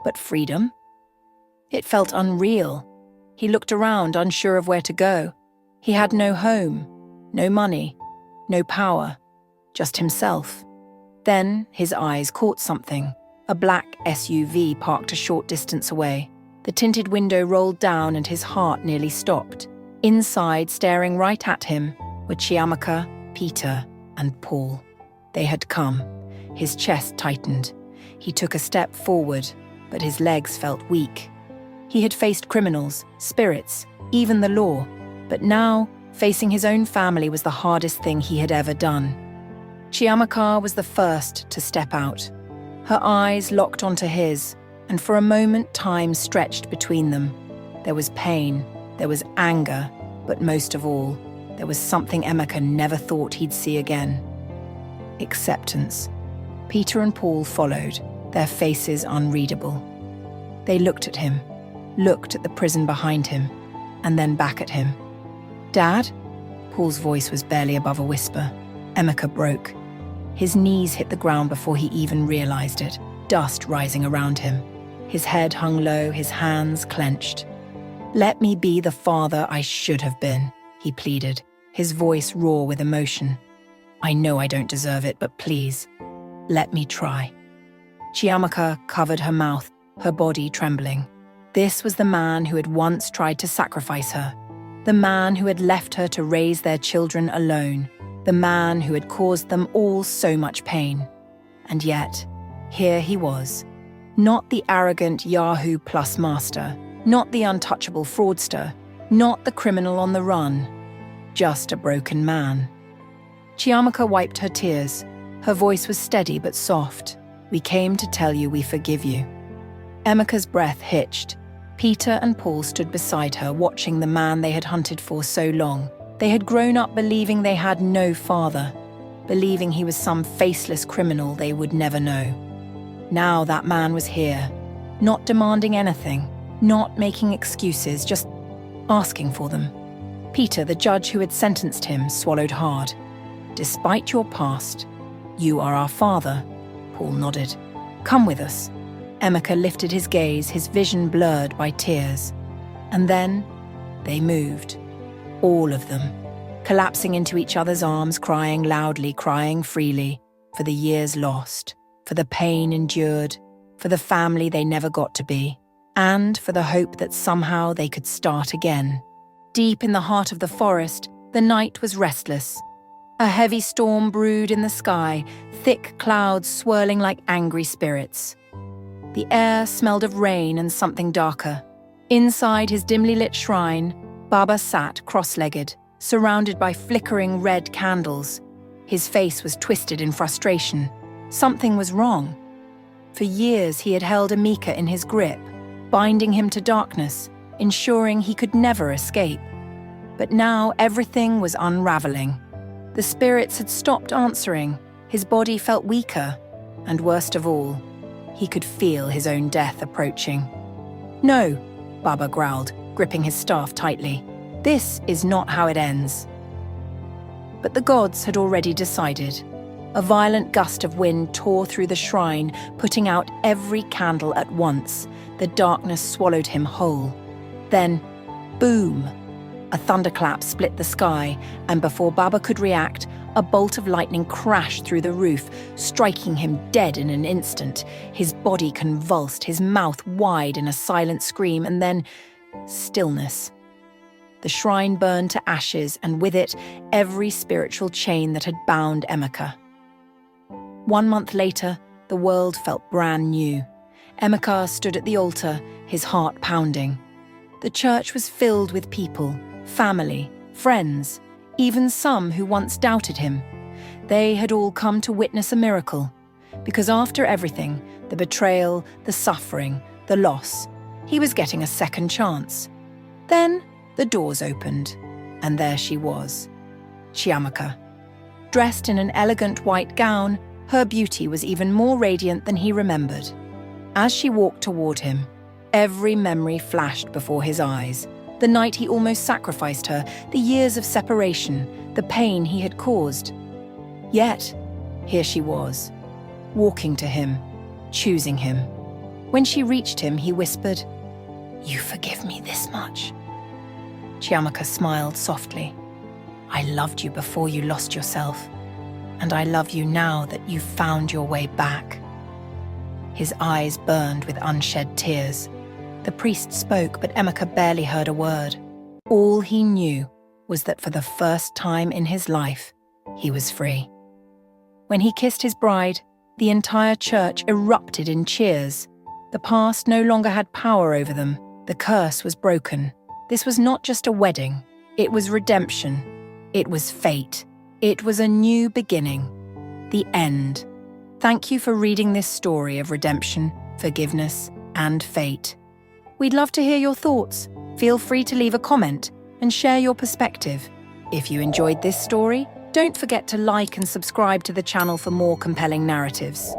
But freedom? It felt unreal. He looked around, unsure of where to go. He had no home, no money, no power, just himself. Then his eyes caught something, a black SUV parked a short distance away. The tinted window rolled down and his heart nearly stopped. Inside, staring right at him, were Chiamaka, Peter, and Paul. They had come. His chest tightened. He took a step forward, but his legs felt weak. He had faced criminals, spirits, even the law, but now, facing his own family was the hardest thing he had ever done. Chiamaka was the first to step out. Her eyes locked onto his, and for a moment time stretched between them. There was pain, there was anger, but most of all, there was something Emeka never thought he'd see again. Acceptance. Peter and Paul followed, their faces unreadable. They looked at him, looked at the prison behind him, and then back at him. "Dad?" Paul's voice was barely above a whisper. Emeka broke. His knees hit the ground before he even realized it, dust rising around him. His head hung low, his hands clenched. "Let me be the father I should have been," he pleaded, his voice raw with emotion. "I know I don't deserve it, but please, let me try." Chiamaka covered her mouth, her body trembling. This was the man who had once tried to sacrifice her. The man who had left her to raise their children alone. The man who had caused them all so much pain. And yet, here he was. Not the arrogant Yahoo plus master. Not the untouchable fraudster. Not the criminal on the run. Just a broken man. Chiamaka wiped her tears. Her voice was steady but soft. "We came to tell you we forgive you." Emeka's breath hitched. Peter and Paul stood beside her, watching the man they had hunted for so long. They had grown up believing they had no father, believing he was some faceless criminal they would never know. Now that man was here, not demanding anything, not making excuses, just asking for them. Peter, the judge who had sentenced him, swallowed hard. "Despite your past, you are our father," Paul nodded. "Come with us." Emeka lifted his gaze, his vision blurred by tears. And then they moved. All of them, collapsing into each other's arms, crying loudly, crying freely, for the years lost, for the pain endured, for the family they never got to be, and for the hope that somehow they could start again. Deep in the heart of the forest, the night was restless. A heavy storm brewed in the sky, thick clouds swirling like angry spirits. The air smelled of rain and something darker. Inside his dimly lit shrine, Baba sat cross-legged, surrounded by flickering red candles. His face was twisted in frustration. Something was wrong. For years he had held Emeka in his grip, binding him to darkness, ensuring he could never escape. But now everything was unraveling. The spirits had stopped answering, his body felt weaker, and worst of all, he could feel his own death approaching. "No," Baba growled, gripping his staff tightly. "This is not how it ends." But the gods had already decided. A violent gust of wind tore through the shrine, putting out every candle at once. The darkness swallowed him whole. Then, boom! A thunderclap split the sky, and before Baba could react, a bolt of lightning crashed through the roof, striking him dead in an instant. His body convulsed, his mouth wide in a silent scream, and then stillness. The shrine burned to ashes, and with it, every spiritual chain that had bound Emeka. 1 month later, the world felt brand new. Emeka stood at the altar, his heart pounding. The church was filled with people, family, friends, even some who once doubted him. They had all come to witness a miracle, because after everything, the betrayal, the suffering, the loss, he was getting a second chance. Then the doors opened, and there she was, Chiamaka. Dressed in an elegant white gown, her beauty was even more radiant than he remembered. As she walked toward him, every memory flashed before his eyes. The night he almost sacrificed her, the years of separation, the pain he had caused. Yet, here she was, walking to him, choosing him. When she reached him, he whispered, "You forgive me this much?" Chiamaka smiled softly. "I loved you before you lost yourself, and I love you now that you've found your way back." His eyes burned with unshed tears. The priest spoke, but Emeka barely heard a word. All he knew was that for the first time in his life, he was free. When he kissed his bride, the entire church erupted in cheers. The past no longer had power over them. The curse was broken. This was not just a wedding. It was redemption. It was fate. It was a new beginning. The end. Thank you for reading this story of redemption, forgiveness, and fate. We'd love to hear your thoughts. Feel free to leave a comment and share your perspective. If you enjoyed this story, don't forget to like and subscribe to the channel for more compelling narratives.